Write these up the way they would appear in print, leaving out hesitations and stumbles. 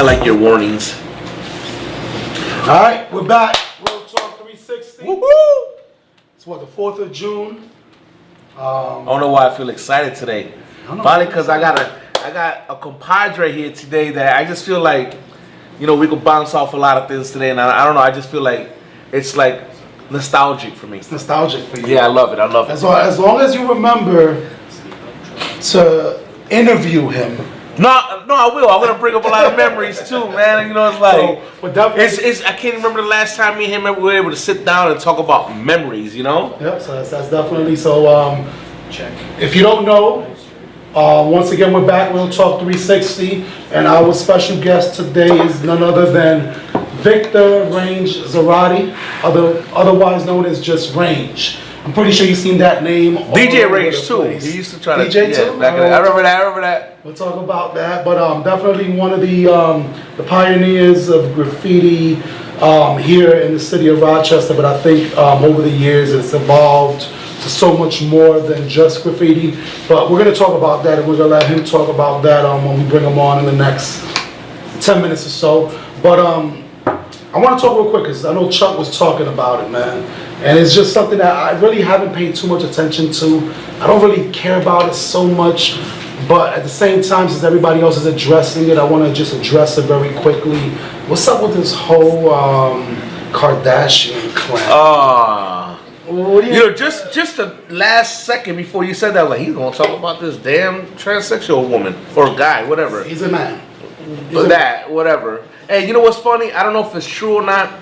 I like your warnings. All right, we're back. Real Talk 360. Woo-hoo! It's what, the 4th of June? I don't know why I feel excited today. Probably because I got a compadre here today that I just feel like, you know, we could bounce off a lot of things today, and I don't know. I just feel like it's like nostalgic for me. It's nostalgic for you. Yeah, I love it. I love it. As long as you remember to interview him. No, I will. I'm gonna bring up a lot of memories too, man. You know, it's like it's. I can't remember the last time me and him were able to sit down and talk about memories. You know. Yep. So that's definitely so. Check. If you don't know, once again we're back. We'll Talk 360, and our special guest today is none other than Victor Range Zarate, otherwise known as just Range. I'm pretty sure you've seen that name. DJ Range too. He used to try to DJ too. I remember that. We'll talk about that, but definitely one of the pioneers of graffiti here in the city of Rochester. But I think over the years it's evolved to so much more than just graffiti. But we're going to talk about that, and we're going to let him talk about that when we bring him on in the next 10 minutes or so. But I want to talk real quick because I know Chuck was talking about it, man. And it's just something that I really haven't paid too much attention to. I don't really care about it so much. But at the same time, since everybody else is addressing it, I want to just address it very quickly. What's up with this whole Kardashian clan? What do you know, just the last second before you said that, like, he's going to talk about this damn transsexual woman or guy, whatever. He's a man. Whatever. And you know what's funny? I don't know if it's true or not.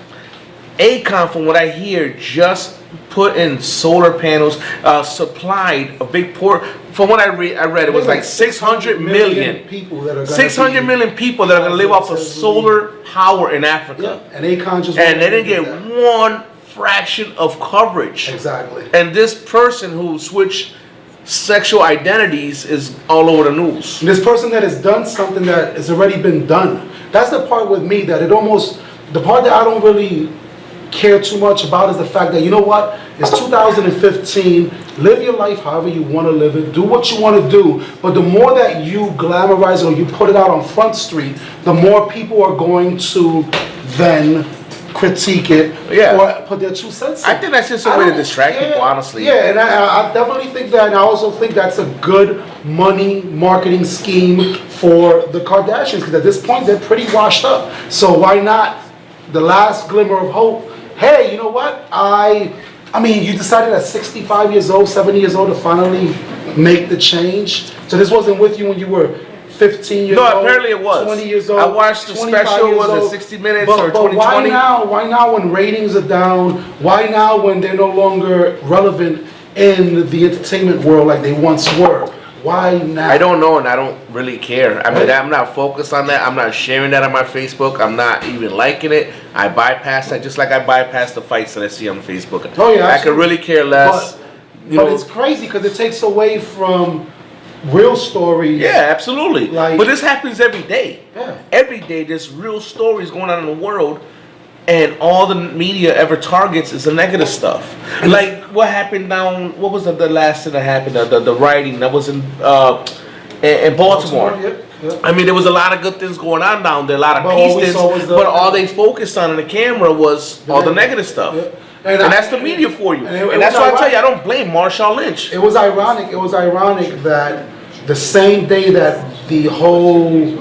Akon, from what I hear, just put in solar panels, supplied a big port. From what I read, it was like 600 million people that are 600 million people that are going to live off of solar power in Africa. Yeah. And Akon just and they didn't get one fraction of coverage. Exactly. And this person who switched sexual identities is all over the news. And this person that has done something that has already been done. That's the part with me that the part that I don't really care too much about is the fact that, you know what, it's 2015, live your life however you want to live it, do what you want to do, but the more that you glamorize it or you put it out on Front Street, the more people are going to then critique it or put their 2 cents in. I think that's just a way to distract people, honestly. Yeah, and I definitely think that, and I also think that's a good money marketing scheme for the Kardashians, because at this point they're pretty washed up. So why not the last glimmer of hope? Hey, you know what? I mean, you decided at 65 years old, 70 years old to finally make the change. So this wasn't with you when you were 15 years old? No, apparently it was. 20 years old? I watched the special, was it 60 Minutes or 2020? But why now when ratings are down? Why now when they're no longer relevant in the entertainment world like they once were? Why now? I don't know, and I don't really care. I mean, I'm not focused on that. I'm not sharing that on my Facebook. I'm not even liking it. I bypass that just like I bypass the fights that I see on Facebook. Oh, yeah, I could really care less. But it's crazy because it takes away from real stories. Yeah, absolutely. But this happens every day. Yeah. Every day there's real stories going on in the world, and all the media ever targets is the negative stuff. Like what happened what was the last thing that happened? The rioting that was in Baltimore. Yep. I mean, there was a lot of good things going on down there, a lot of peace things, but all they focused on in the camera was all the negative stuff. Yep. And that's the media for you. And that's why I tell you, I don't blame Marshawn Lynch. It was ironic that the same day that the whole,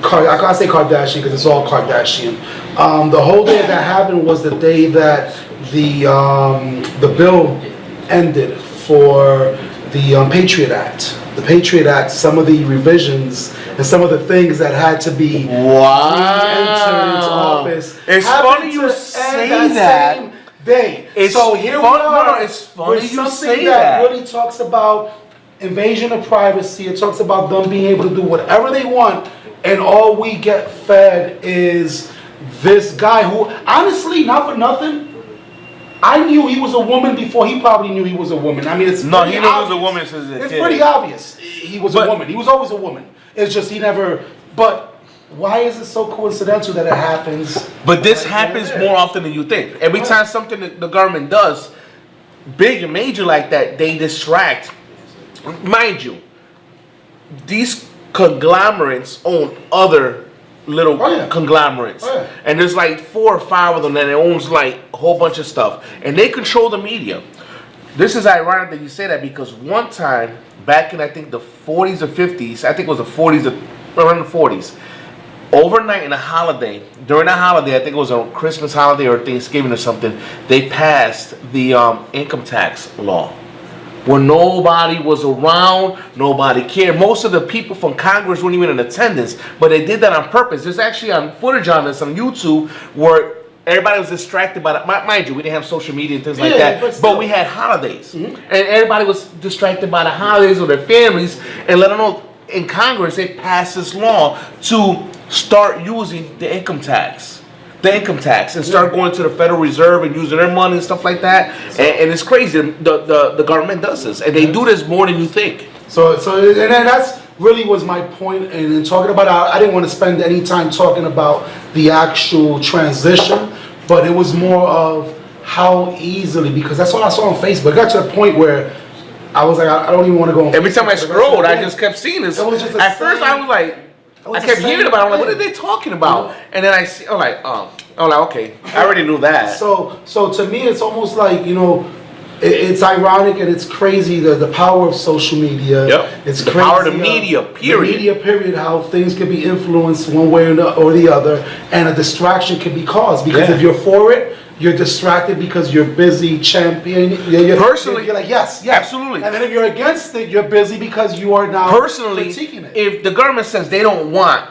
I can't say Kardashian because it's all Kardashian. The whole day that happened was the day that the bill ended for the Patriot Act. The Patriot Act, some of the revisions and some of the things that had to be re-entered into office. It's funny you say that. Same day. It's so here we are. It's funny you say that really talks about invasion of privacy. It talks about them being able to do whatever they want, and all we get fed is this guy who, honestly, not for nothing, I knew he was a woman before he probably knew he was a woman. I mean, it's no, he knew he was a woman since it's pretty obvious he was a woman. He was always a woman. It's just he never. But why is it so coincidental that it happens? But this happens more often than you think. Every time something that the government does, big and major like that, they distract. Mind you, these conglomerates own other little conglomerates, and there's like 4 or 5 of them that owns like a whole bunch of stuff, and they control the media. This is ironic that you say that because one time back in I think the 40s or 50s, I think it was the 40s, around the 40s, overnight in a holiday, during a holiday, I think it was a Christmas holiday or Thanksgiving or something, they passed the income tax law. When nobody was around, nobody cared. Most of the people from Congress weren't even in attendance, but they did that on purpose. There's actually footage on this on YouTube where everybody was distracted by that. Mind you, we didn't have social media and things like that, but we had holidays. And everybody was distracted by the holidays with their families, and let them know in Congress they passed this law to start using the income tax. And start going to the Federal Reserve and using their money and stuff like that. And it's crazy. The government does this, and they do this more than you think. So and that's really was my point in talking about. I didn't want to spend any time talking about the actual transition, but it was more of how easily, because that's what I saw on Facebook. It got to the point where I was like, I don't even want to go on Every Facebook. time I scrolled, I just kept seeing this. At first, I was like, I kept hearing about it. I'm like, what are they talking about? And then I'm like, okay, I already knew that. So to me, it's almost like, it's ironic and it's crazy the power of social media. Yep. It's the crazy, power of the media, period. The media, period, how things can be influenced one way or the other, and a distraction can be caused. Because if you're for it, you're distracted because you're busy championing. Personally, you're like, yes, absolutely. And then if you're against it, you're busy because you are now critiquing it. If the government says they don't want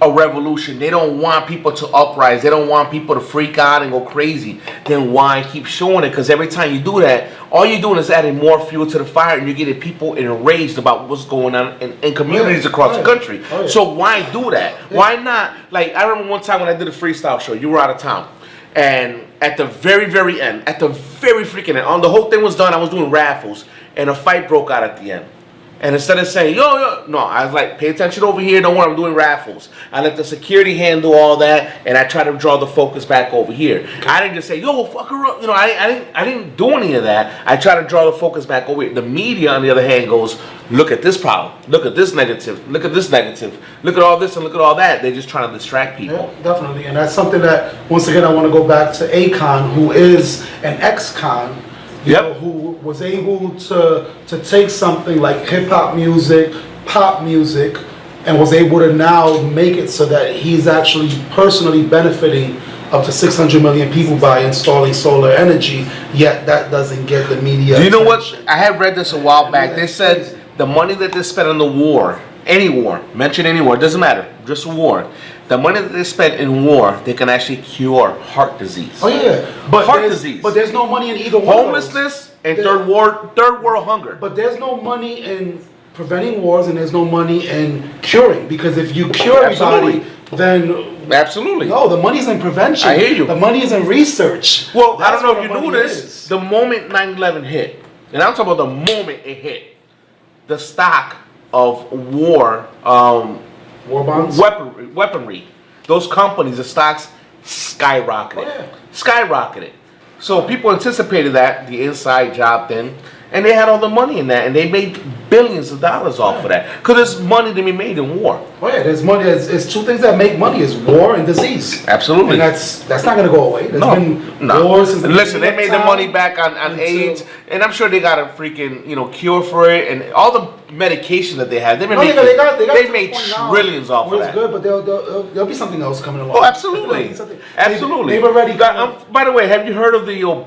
a revolution, they don't want people to uprise, they don't want people to freak out and go crazy, then why keep showing it? Because every time you do that, all you're doing is adding more fuel to the fire, and you're getting people enraged about what's going on in communities across the country. So why do that? Why not? Like, I remember one time when I did a freestyle show, you were out of town. And at the very, very end, at the very freaking end, the whole thing was done, I was doing raffles, and a fight broke out at the end. And instead of saying, no, I was like, pay attention over here, don't worry, I'm doing raffles. I let the security handle all that, and I try to draw the focus back over here. I didn't just say, fuck her up. I didn't do any of that. I try to draw the focus back over here. The media, on the other hand, goes, look at this problem, look at this negative, look at this negative, look at all this and look at all that. They're just trying to distract people. Yeah, definitely. And that's something that, once again, I want to go back to Akon, who is an ex-con, who was able to take something like hip-hop music, pop music, and was able to now make it so that he's actually personally benefiting up to 600 million people by installing solar energy, yet that doesn't get the media Do you know what? I had read this a while back. They said the money that they spent on the war, any war, mention any war, doesn't matter, just war. The money that they spent in war, they can actually cure heart disease. Oh yeah, but heart disease. But there's no money in either one. Homelessness and third world hunger. But there's no money in preventing wars, and there's no money in curing. Because if you cure everybody, then absolutely. No, the money's in prevention. I hear you. The money is in research. Well, I don't know if you knew this. The moment 9/11 hit, and I'm talking about the moment it hit, the stock of war bonds, weaponry, those companies, the stocks skyrocketed. Skyrocketed. So people anticipated that, the inside job then, and they had all the money in that, and they made billions of dollars off of that. Because there's money to be made in war. Oh yeah, there's money. It's two things that make money: is war and disease. Absolutely. And that's not going to go away. There's been wars since Listen, they made the money back on AIDS, and I'm sure they got a freaking cure for it, and all the medication that they have. They made trillions off of that. It's good, but there'll be something else coming along. Oh, absolutely, absolutely. They've already. By the way, have you heard of the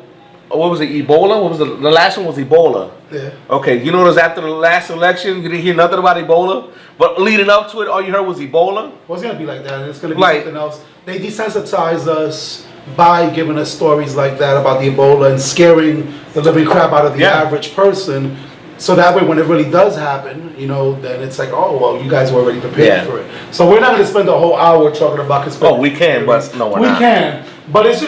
what was it, Ebola? What was the last one was Ebola? Yeah. Okay, you know what was after the last election? You didn't hear nothing about Ebola? But leading up to it, all you heard was Ebola? Well, it's going to be like that. It's going to be something else. They desensitize us by giving us stories like that about the Ebola and scaring the living crap out of the average person. So that way, when it really does happen, then it's like, oh, well, you guys were already prepared for it. So we're not going to spend a whole hour talking about conspiracy. Oh, we can, but no, we're not. We can. But it's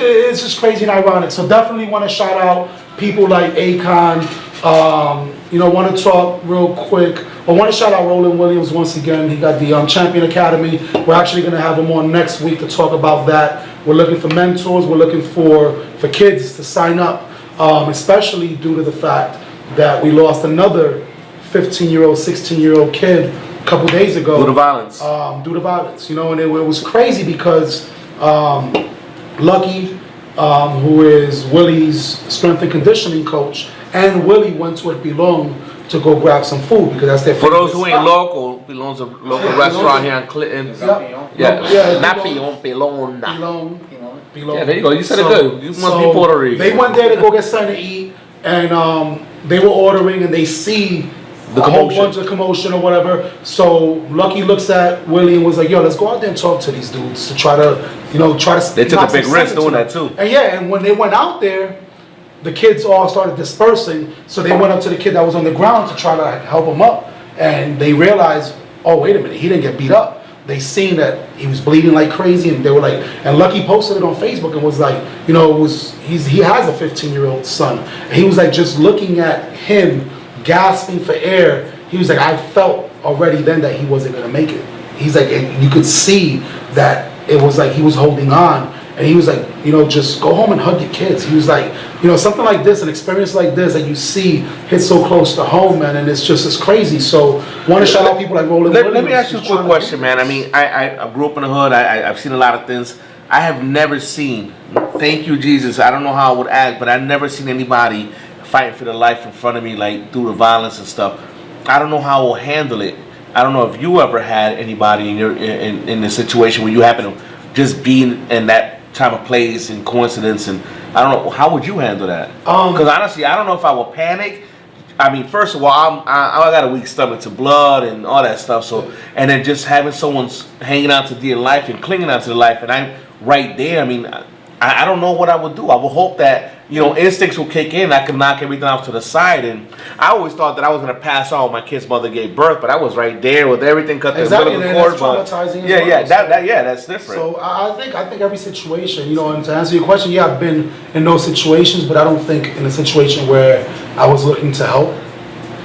just crazy and ironic. So definitely want to shout out people like Akon. Want to talk real quick. I want to shout out Roland Williams once again. He got the Champion Academy. We're actually going to have him on next week to talk about that. We're looking for mentors. We're looking for kids to sign up, especially due to the fact that we lost another 15-year-old, 16-year-old kid couple days ago. Due to violence. Due to violence, you know, and it was crazy because Lucky, who is Willie's strength and conditioning coach, and Willie went to Belong to go grab some food because that's their For those who favorite ain't spot. local, belongs a local restaurant here in Clinton. Yeah, Not Pilon, Pilon. Belong. Yeah, there you go. You said it good. You must be Puerto Rican. They went there to go get something to eat, and they were ordering, and they see The a whole commotion. bunch of commotion or whatever. So Lucky looks at Willie and was like, "Yo, let's go out there and talk to these dudes to try to They took knock a big some risk sense doing into that them." too. And yeah, and when they went out there, the kids all started dispersing. So they went up to the kid that was on the ground to try to help him up, and they realized, oh wait a minute, he didn't get beat up. They seen that he was bleeding like crazy, and they were like, and Lucky posted it on Facebook and was like, you know, he has a 15-year-old son. And he was like, just looking at him gasping for air, he was like, I felt already then that he wasn't gonna make it. He's like, and you could see that it was like he was holding on, and he was like, you know, just go home and hug your kids. He was like, you know, something like this, an experience like this that you see hit so close to home, man, and it's crazy. So, want to shout out people like Roland. Let me ask you a quick question, man. I mean, I grew up in the hood. I've seen a lot of things. I have never seen, thank you, Jesus, I don't know how I would act, but I've never seen anybody fighting for their life in front of me, like, through the violence and stuff. I don't know how I will handle it. I don't know if you ever had anybody in the situation where you happen to just be in that type of place and coincidence, and I don't know, how would you handle that? Because honestly, I don't know if I would panic. I mean, first of all, I got a weak stomach to blood and all that stuff. So, and then just having someone's hanging out to dear life and clinging out to the life, and I'm right there. I mean, I don't know what I would do. I would hope that, you know, instincts will kick in. I can knock everything off to the side. And I always thought that I was gonna pass on when my kid's mother gave birth, but I was right there with everything cut to the Exactly, umbilical and cord. that's traumatizing as Yeah, well, yeah, that's different. So I think every situation, you know, and to answer your question, yeah, I've been in those situations, but I don't think in a situation where I was looking to help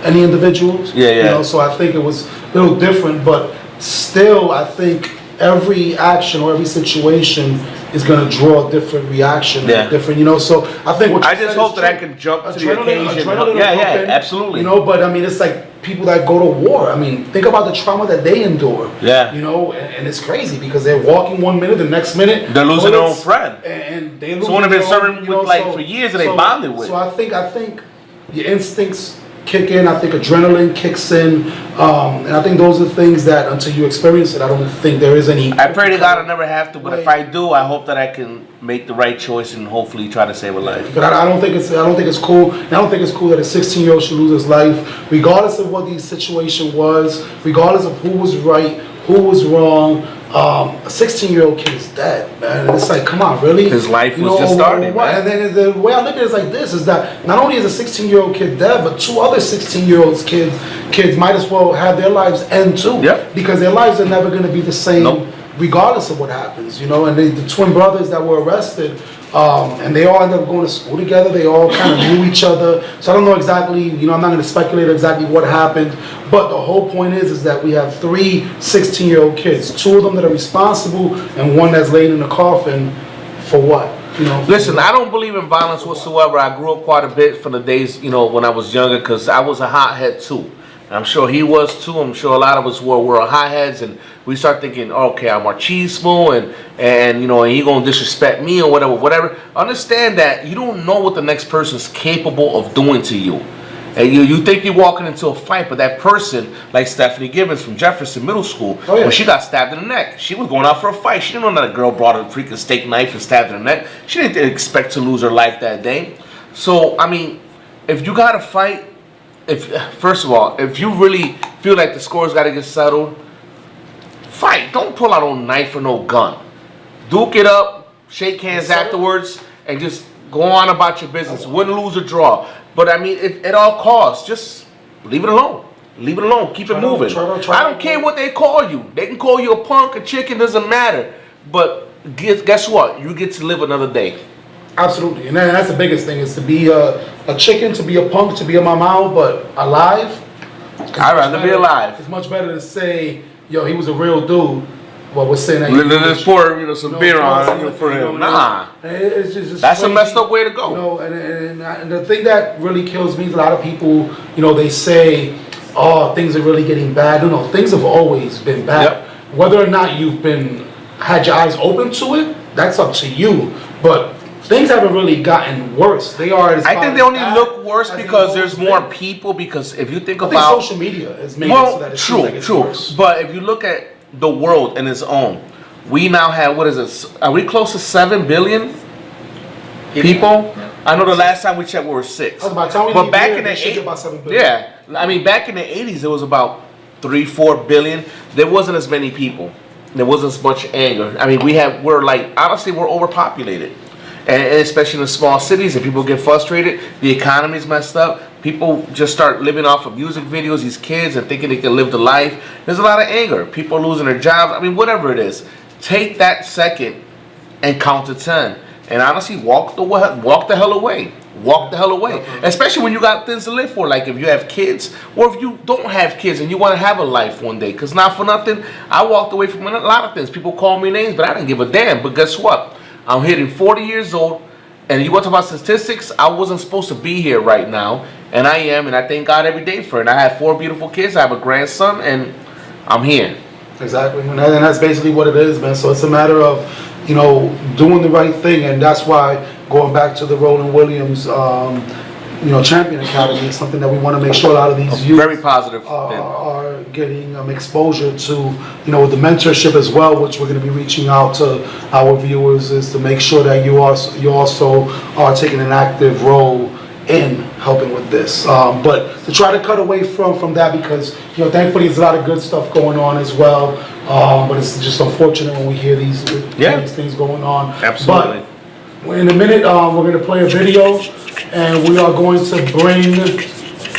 any individuals. Yeah. You know, so I think it was a little different, but still, I think every action or every situation is going to draw a different reaction, different, you know. So I think what you I just said hope is that I true. can jump to the Adrenaline occasion. will Yeah, pump in, absolutely. You know, but I mean, it's like people that go to war. I mean, think about the trauma that they endure. Yeah. You know, and it's crazy because they're walking 1 minute, the next minute They're losing their own bullets, friend. and they lose. Someone have been their own, serving you know, with, like, so- for years and they bonded with. So I think your instincts kick in. I think adrenaline kicks in, and I think those are things that until you experience it, I don't think there is any. I pray to God I never have to, but if I do, I hope that I can make the right choice and hopefully try to save a life. But I don't think it's cool. And I don't think it's cool that a 16-year-old should lose his life, regardless of what the situation was, regardless of who was right, who was wrong. A 16-year-old kid is dead, man. And it's like, come on, really? His life was just starting, man. And then the way I look at it is like this: is that not only is a 16-year-old kid dead, but two other 16-year-olds kids might as well have their lives end too. Yep. Because their lives are never going to be the same. Nope. Regardless of what happens, you know, and the twin brothers that were arrested, and they all ended up going to school together. They all kind of knew each other. So I don't know exactly, you know, I'm not going to speculate exactly what happened. But the whole point is that we have three 16-year-old kids, two of them that are responsible, and one that's laying in the coffin for what? You know. Listen, I don't believe in violence whatsoever. I grew up quite a bit from the days, you know, when I was younger, because I was a hothead too. I'm sure he was too. I'm sure a lot of us were hotheads, and we start thinking, okay, I'm machismo, and you know, and he gonna disrespect me or whatever. Understand that you don't know what the next person's capable of doing to you. And you think you're walking into a fight, but that person, like Stephanie Givens from Jefferson Middle School, when she got stabbed in the neck, she was going out for a fight. She didn't know that a girl brought a freaking steak knife and stabbed her in the neck. She didn't expect to lose her life that day. So, I mean, if you got to fight, first of all, if you really feel like the score's got to get settled, fight. Don't pull out no knife or no gun. Duke it up, shake hands afterwards, and just go on about your business. Win, lose, or draw. But I mean, if at all costs, just leave it alone. Leave it alone. Keep it moving. I don't care what they call you. They can call you a punk, a chicken, doesn't matter. But guess what? You get to live another day. Absolutely, and that's the biggest thing, is to be a chicken, to be a punk, to be a mamau, but alive. I'd rather be alive. It's much better to say, yo, he was a real dude. Well, we're saying that. Let's pour, you know, some beer on for him. Nah, it's just that's crazy, a messed up way to go. You know, and the thing that really kills me is a lot of people, you know, they say, oh, things are really getting bad. No, things have always been bad. Yep. Whether or not you've had your eyes open to it, that's up to you. But things haven't really gotten worse. They are. I think they only look worse because there's more people. Because if you think about social media has made it so that it seems like it's worse. But if you look at the world in its own, we now have, what is it? Are we close to 7 billion people? Yeah. I know the last time we checked we were 6. But back in the 80s, yeah, I mean back in the 80s it was about 3-4 billion. There wasn't as many people. There wasn't as much anger. I mean we're like, honestly, we're overpopulated. And especially in the small cities, and people get frustrated, the economy's messed up. People just start living off of music videos, these kids, and thinking they can live the life. There's a lot of anger. People are losing their jobs. I mean, whatever it is, take that second and count to 10. And honestly, walk the hell away. Walk the hell away. Especially when you got things to live for, like if you have kids, or if you don't have kids and you want to have a life one day. Because not for nothing, I walked away from a lot of things. People call me names, but I didn't give a damn. But guess what? I'm hitting 40 years old, and you want to talk about statistics? I wasn't supposed to be here right now, and I am, and I thank God every day for it. I have 4 beautiful kids, I have a grandson, and I'm here. Exactly, and that's basically what it is, man. So it's a matter of, doing the right thing, and that's why going back to the Roland Williams, Champion Academy is something that we want to make sure a lot of these youth Very positive. are getting exposure to, the mentorship as well, which we're going to be reaching out to our viewers, is to make sure that you also are taking an active role in helping with this. But to try to cut away from that, because thankfully there's a lot of good stuff going on as well. But it's just unfortunate when we hear these things going on. Absolutely. But in a minute, we're going to play a video, and we are going to bring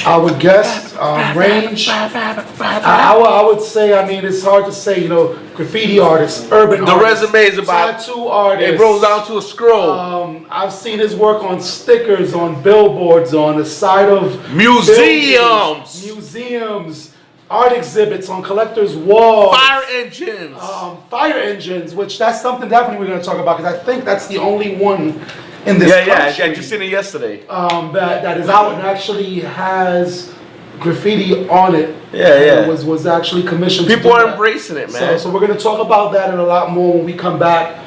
our guest, Range. I would say, I mean, it's hard to say, graffiti artists, urban The artists, resume is about, tattoo artists. it rolls down to a scroll. I've seen his work on stickers, on billboards, on the side of Museums. buildings, museums, art exhibits, on collectors' walls. Fire engines. Fire engines, which that's something definitely we're going to talk about, because I think that's the only one in this country. I just seen it yesterday. That is out and actually has graffiti on it. Yeah. Was actually commissioned. People are embracing it, man. So we're going to talk about that and a lot more when we come back.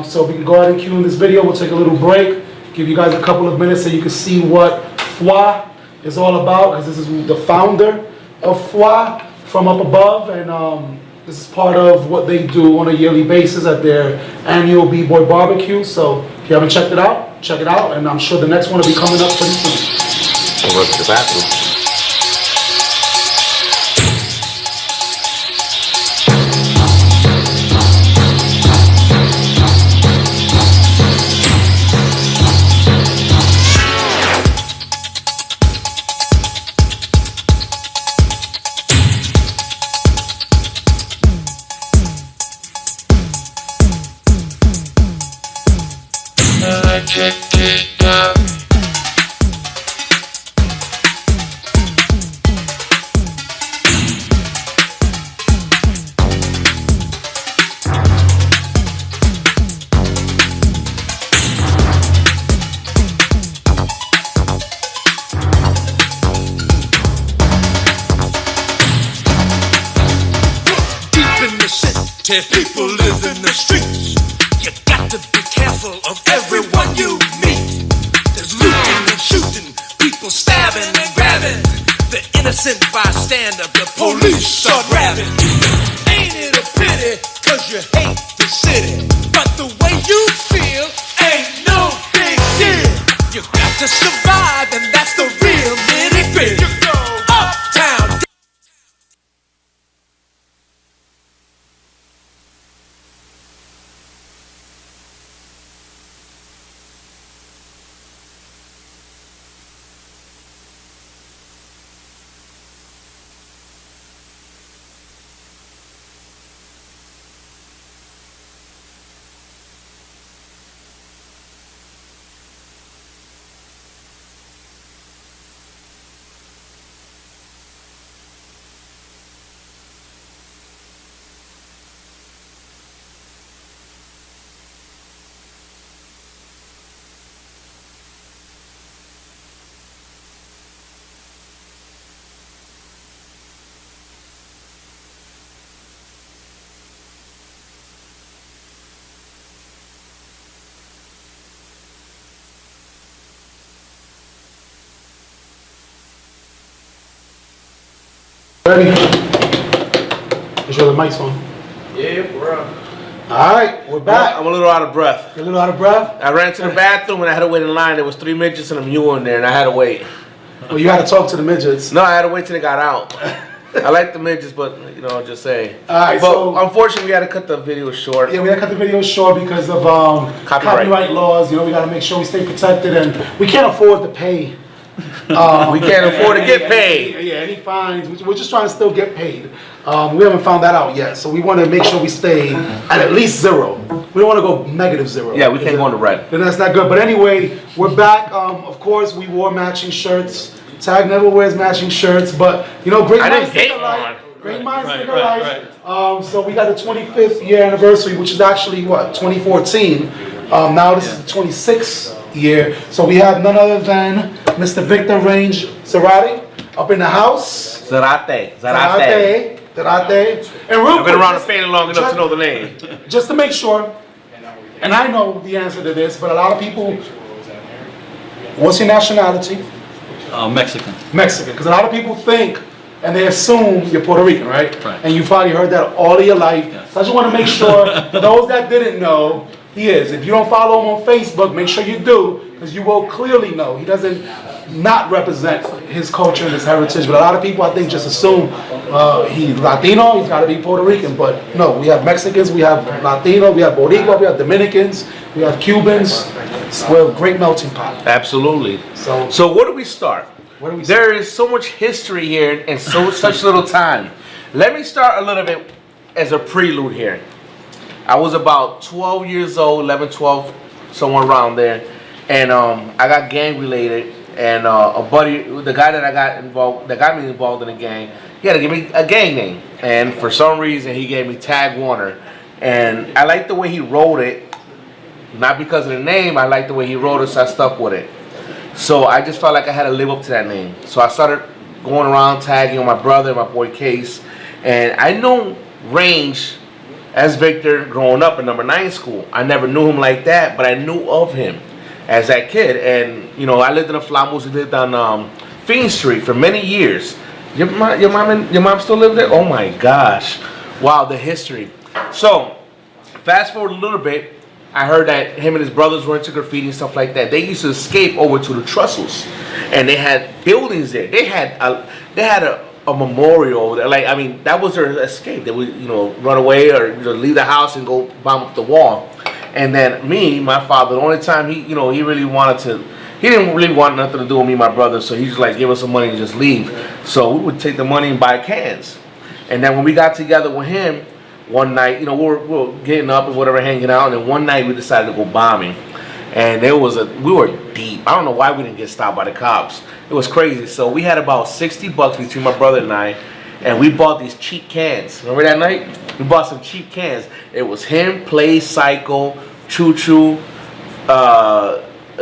So we can go ahead and cue in this video. We'll take a little break, give you guys a couple of minutes so you can see what F.U.A is all about, because this is the founder of F.U.A from up above, and this is part of what they do on a yearly basis at their annual B-Boy Barbecue. So if you haven't checked it out, check it out, and I'm sure the next one will be coming up pretty soon. We'll run to the bathroom. People live in the streets. You got to be careful of everyone you meet. There's looting and shooting, people stabbing and grabbing. The innocent bystander, the police are grabbing. Ain't it a pity, cause you hate the city, but the way you feel ain't no big deal. You got to survive, and that's the real nitty-gritty. You go uptown. Ready? Make sure the mic's on. Yeah, bro. All right, we're back. I'm a little out of breath. You're a little out of breath? I ran to the bathroom and I had to wait in line. There was 3 midgets and a mule in there, and I had to wait. Well, you had to talk to the midgets. No, I had to wait till they got out. I like the midgets, but just say. All right, but so unfortunately, we had to cut the video short. yeah, we had to cut the video short because of copyright laws. We got to make sure we stay protected, and we can't afford to pay. We can't afford to get paid. Yeah, any fines. We're just trying to still get paid. We haven't found that out yet, so we want to make sure we stay at least zero. We don't want to go -0. Yeah, we can't go in the red. Then that's not good. But anyway, we're back. Of course, we wore matching shirts. Tag never wears matching shirts, but great I minds didn't think get alike. one. Great minds think alike. So we got the 25th year anniversary, which is actually what 2014. Now this is the 26th year. So we have none other than Mr. Victor Range Zarate up in the house. Zarate. Zarate. And real I've been quick, around the family long enough to know the name. just to make sure, and I know the answer to this, but a lot of people, what's your nationality? Mexican. Mexican, because a lot of people think and they assume you're Puerto Rican, right? Right. And you probably heard that all of your life. Yes. So I just want to make sure, for those that didn't know, he is. If you don't follow him on Facebook, make sure you do, because you will clearly know. He doesn't not represent his culture and his heritage, but a lot of people, I think, just assume he's Latino, he's got to be Puerto Rican, but no, we have Mexicans, we have Latino, we have Boricua, we have Dominicans, we have Cubans. We're a great melting pot. Absolutely. So where do we start? Where do we There is so much history here and such little time. Let me start a little bit as a prelude here. I was about 12 years old, 11, 12, somewhere around there, and I got gang related. And a buddy, the guy that got me involved in the gang, he had to give me a gang name. And for some reason, he gave me Tag Warner. And I liked the way he wrote it. Not because of the name, I liked the way he wrote it, so I stuck with it. So I just felt like I had to live up to that name. So I started going around tagging my brother, my boy Case. And I know Range as Victor growing up in number 9 school. I never knew him like that, but I knew of him as that kid. And I lived in the Flamos. We lived on Fiend Street for many years. Your mom still live there? Oh my gosh. Wow, the history. So fast forward a little bit, I heard that him and his brothers were into graffiti and stuff like that. They used to escape over to the Trussels, and they had buildings there. They had a memorial over there. Like, I mean, that was their escape. They would run away or leave the house and go bomb up the wall. And then my father, the only time he really wanted to, he didn't really want nothing to do with me and my brother, so he just like give us some money and just leave. So we would take the money and buy cans. And then when we got together with him one night, we were getting up and whatever, hanging out, and then one night we decided to go bombing. And we were deep. I don't know why we didn't get stopped by the cops. It was crazy. So we had about $60 between my brother and I, and we bought these cheap cans. Remember that night? We bought some cheap cans. It was him, Play, Psycho, Choo Choo,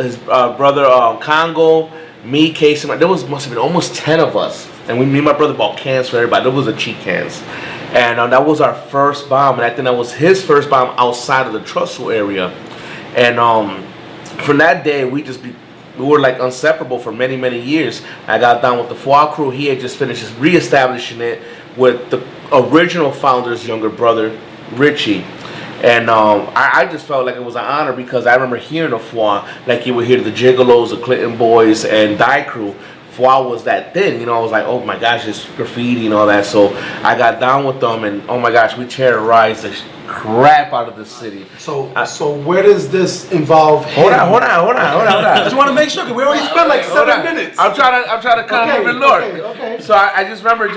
his brother Congo, me, Casey. There must have been almost 10 of us. And me and my brother bought cans for everybody. Those were the cheap cans. And that was our first bomb. And I think that was his first bomb outside of the Trussell area. And from that day, we were like inseparable for many, many years. I got down with the F.U.A crew. He had just finished reestablishing it with the original founder's younger brother, Richie. And I just felt like it was an honor because I remember hearing of F.U.A, like you would hear the Gigolos, the Clinton Boys, and Die Crew. F.U.A was that thin, I was like, oh my gosh, it's graffiti and all that. So I got down with them, and oh my gosh, we terrorized the crap out of the city. So where does this involve him? Hold on. I just want to make sure, because we already spent like 7 minutes. I'm trying to come up and look. Okay. So I just remember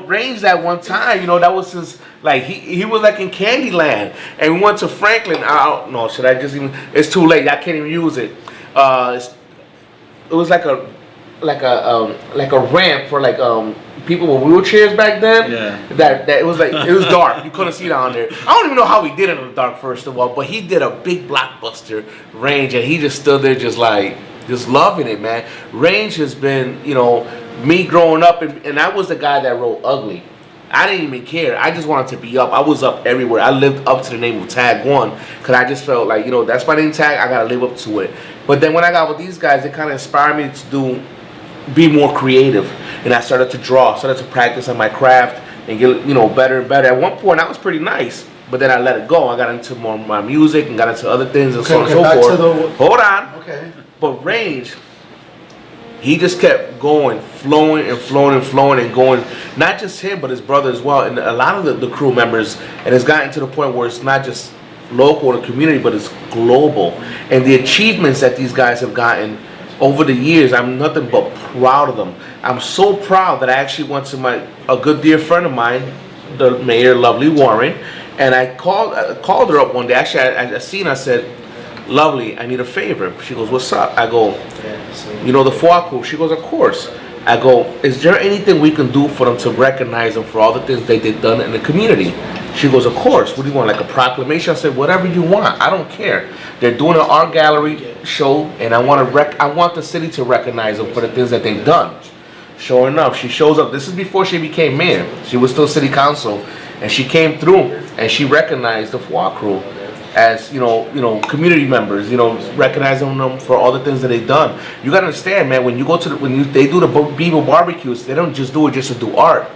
Range that one time, that was his, like, he was like in Candyland, and we went to Franklin. I don't know, should I just even, it's too late, I can't even use it. It was like a ramp for like people with wheelchairs back then. Yeah. That it was dark. You couldn't see down there. I don't even know how we did it in the dark, first of all, but he did a big blockbuster, Range, and he just stood there just loving it, man. Range has been, me growing up, and I was the guy that wrote Ugly. I didn't even care. I just wanted to be up. I was up everywhere. I lived up to the name of Tag One because I just felt like, that's my name, Tag. I gotta live up to it. But then when I got with these guys, it kind of inspired me to be more creative. and I started to draw, started to practice on my craft and get, you know, better and better. At one point, I was pretty nice, but then I let it go. I got into more my music and got into other things and so on and so forth. Hold on. Okay. But Range, he just kept going, flowing and flowing and flowing and going. Not just him, but his brother as well, and a lot of the crew members. And it's gotten to the point where it's not just local in the community, but it's global. And the achievements that these guys have gotten over the years, I'm nothing but proud of them. I'm so proud that I actually went to a good dear friend of mine, the mayor, Lovely Warren, and I called her up one day. Actually, I seen her, I said, Lovely, I need a favor. She goes, what's up? I go, you know the F.U.A crew? She goes, of course. I go, is there anything we can do for them to recognize them for all the things they did done in the community? She goes, of course. What do you want, like a proclamation? I said, whatever you want. I don't care. They're doing an art gallery show, and I want the city to recognize them for the things that they've done. Sure enough, she shows up. This is before she became mayor. She was still city council, and she came through and she recognized the F.U.A crew as community members, recognizing them for all the things that they've done. You gotta understand, man. When you go to they do the Beaver barbecues, they don't just do it just to do art.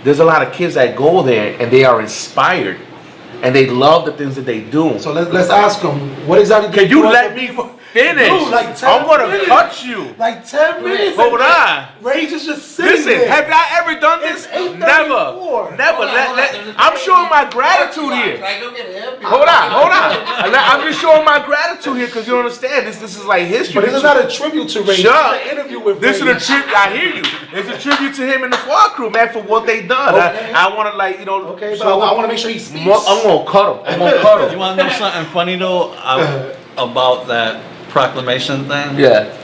There's a lot of kids that go there and they are inspired, and they love the things that they do. So let's ask them, what exactly? Can you let me finish? Dude, like 10 I'm gonna minutes. cut you. Like 10 minutes. Hold on. Range is just sitting Listen, there. have I ever done this? It's 8:34. Never. I'm showing my gratitude here. Hold on. I'm just showing my gratitude here because you don't understand. This is like history. But this is not a tribute to Range. Sure. It's an interview with This Range. is a tribute. I hear you. It's a tribute to him and the F.U.A crew, man, for what they done. Okay. I want to Okay, so but I want to make sure he speaks. I'm gonna cut him. You want to know something funny though about that proclamation thing? Yeah.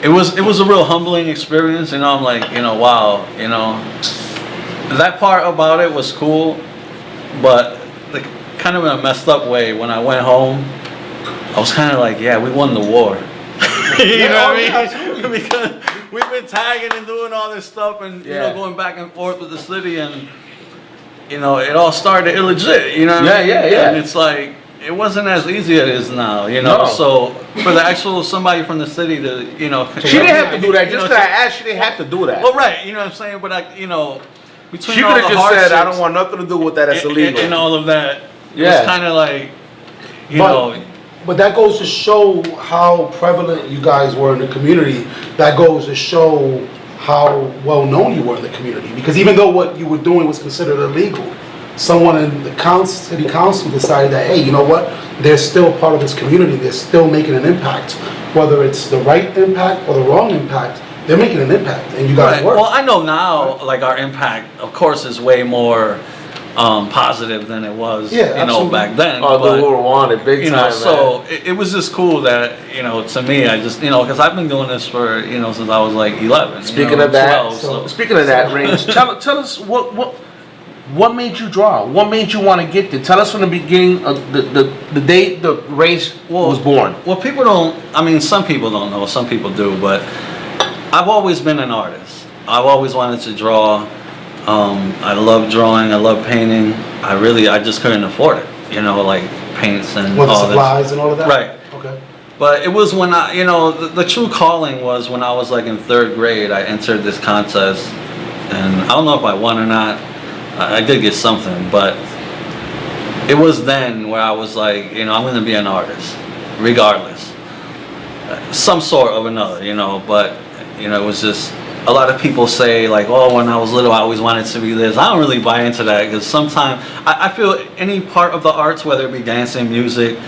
It was a real humbling experience. I'm like, wow, that part about it was cool, but like kind of in a messed up way. When I went home, I was kind of like, yeah, we won the war. You know what I mean? Because we've been tagging and doing all this stuff and going back and forth with the city, and it all started illegit. You know what I mean? Yeah. And it's like, it wasn't as easy as it is now, No. So for the actual somebody from the city to, She didn't have to do that. Just because I asked, she didn't have to do that. Well, right, you know what I'm saying, but between She all could have the just said, "I hardships don't want nothing to do with that. It's illegal." and all of that, it Yeah. was kind of like, you know. But that goes to show how prevalent you guys were in the community. That goes to show how well known you were in the community. Because even though what you were doing was considered illegal, someone in the city council decided that, hey, you know what? They're still part of this community. They're still making an impact. Whether it's the right impact or the wrong impact, they're making an impact, and you guys Right. work. Well, I know now, like our impact, of course, is way more positive than it was, absolutely. back then. Oh, but, the war wanted big time, so it was just cool that, to me, I just, because I've been doing this for, since I was like 11. Speaking of that, 12, speaking of that, Range, tell us what made you draw? What made you want to get there? Tell us from the beginning of the day the Range was born. Well, people don't, some people don't know, some people do, but I've always been an artist. I've always wanted to draw. I love drawing, I love painting. I just couldn't afford it, like paints and With the all supplies this. and all of that? Right. Okay. But it was when I, the true calling was when I was like in 3rd grade. I entered this contest, and I don't know if I won or not. I did get something, but it was then where I was like, I'm going to be an artist, regardless. Some sort of another, but, it was just, a lot of people say like, oh, when I was little, I always wanted to be this. I don't really buy into that, because sometimes, I feel any part of the arts, whether it be dancing, music,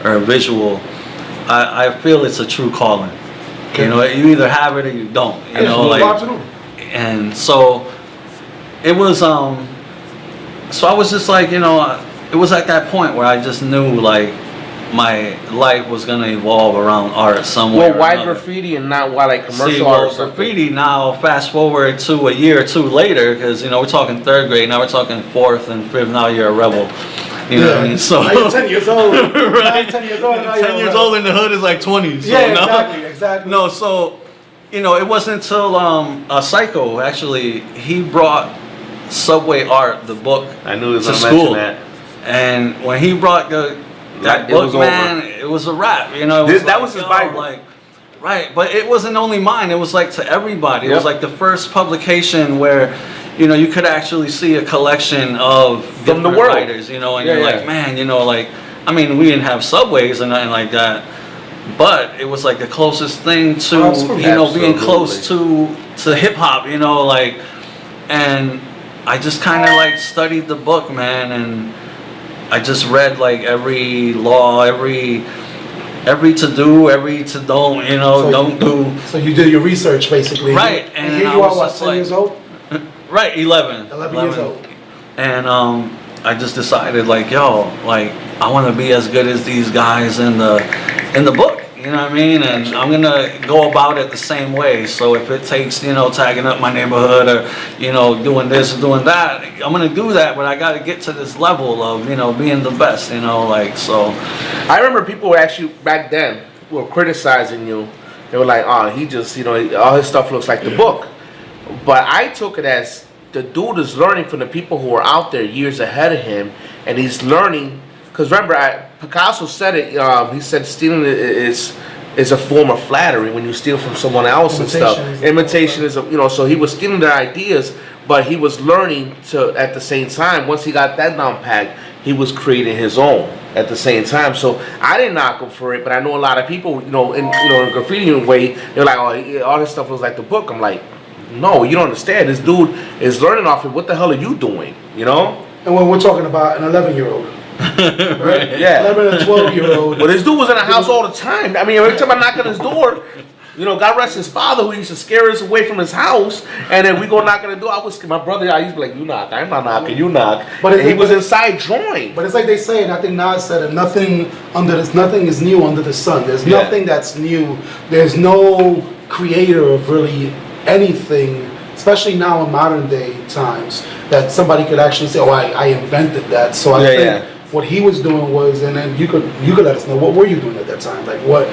or visual, I feel it's a true calling. Okay. You either have it or you don't, Absolutely. and so, it was, so I was just like, it was at that point where I just knew like my life was gonna evolve around art somewhere. Well, why graffiti and not why like commercial art? Or something? Graffiti now, fast forward to a year or two later, because we're talking 3rd grade, now we're talking 4th and 5th, now you're a rebel. You know what I mean? So now you're 10 years old. Right? 10 years old. Now 10 years old in the hood is like 20. So Yeah, exactly. No, so it wasn't until Psycho actually, he brought Subway Art, the book, I knew he was to gonna school, mention that. and when he brought that It book, was man, over. it was a wrap. It That was his yo, Bible. Like, Right, but it wasn't only mine. It was like to everybody. It was Yep. like the first publication where, you know, you could actually see a collection of From the different world. writers, you know, and Yeah, you're yeah. like, man, you know, like, I mean, we didn't have subways and nothing like that, but it was like the closest thing to, Absolutely. you know, being Absolutely. close to hip hop, you know, like, and I just kind of like studied the book, man, and I just read like every law, every to do, every to don't, you know, So don't do. So you did your research basically. Right, And, and here I you are, was what, just 10 like- years old? Right, 11. 11 years old. And I just decided like, yo, like I want to be as good as these guys in the book. You know what I mean? And I'm gonna go about it the same way. So if it takes, you know, tagging up my neighborhood or, you know, doing this or doing that, I'm gonna do that. But I got to get to this level of, you know, being the best. You know, like so. I remember people were actually back then were criticizing you. They were like, "Oh, he just, you know, all his stuff looks like the book." But I took it as the dude is learning from the people who are out there years ahead of him, and he's learning. Because remember, Picasso said it. He said stealing is a form of flattery when you steal from someone else and stuff. Imitation is a, you know. So he was stealing their ideas, but he was learning to at the same time. Once he got that down packed, he was creating his own at the same time. So I didn't knock him for it, but I know a lot of people, you know, in graffiti way, they're like, "Oh, all this stuff looks like the book." I'm like, no, you don't understand. This dude is learning off it. What the hell are you doing? You know? And when we're talking about an 11-year-old, Right. Yeah. 11 and 12-year-old. But this dude was in the house all the time. I mean, every time I knock on his door, you know, God rest his father, who used to scare us away from his house, and then we go knock on the door. My brother, I used to be like, "You knock." I'm not knocking. You knock. But And he was inside drawing. But it's like they say, and I think Nas said it, nothing is new under the sun. There's Yeah. nothing that's new. There's no creator of really anything, especially now in modern day times, that somebody could actually say, "Oh, I invented that." So I Yeah, think yeah. what he was doing was, and then you could let us know, what were you doing at that time? Like, what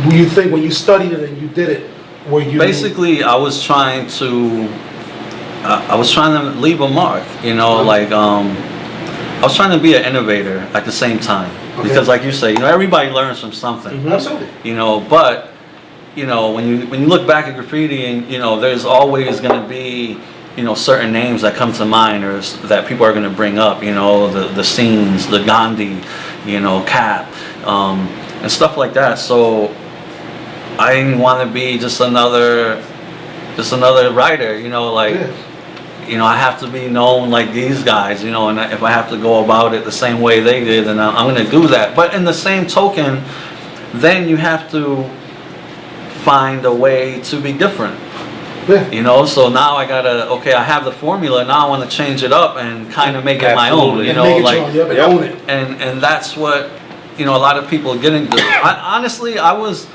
do you think when you studied it and you did it? Were you Basically, I was trying to leave a mark. You know, like I was trying to be an innovator at the same time. Okay. Because, like you say, you know, everybody learns from something. Absolutely. You know, but you know, when you look back at graffiti, and you know, there's always going to be, you know, certain names that come to mind or that people are going to bring up. You know, the scenes, the Gandhi, you know, Cap, and stuff like that. So I didn't want to be just another writer. You know, like. Yeah. You know, I have to be known like these guys, you know, and if I have to go about it the same way they did, then I'm going to do that. But in the same token, then you have to find a way to be different, Yeah. you know. So now I have the formula. Now I want to change it up and kind of make it my own, Absolutely. you And know, make it like, your own, yep, and own it. and that's what, you know, a lot of people get into. Honestly, I was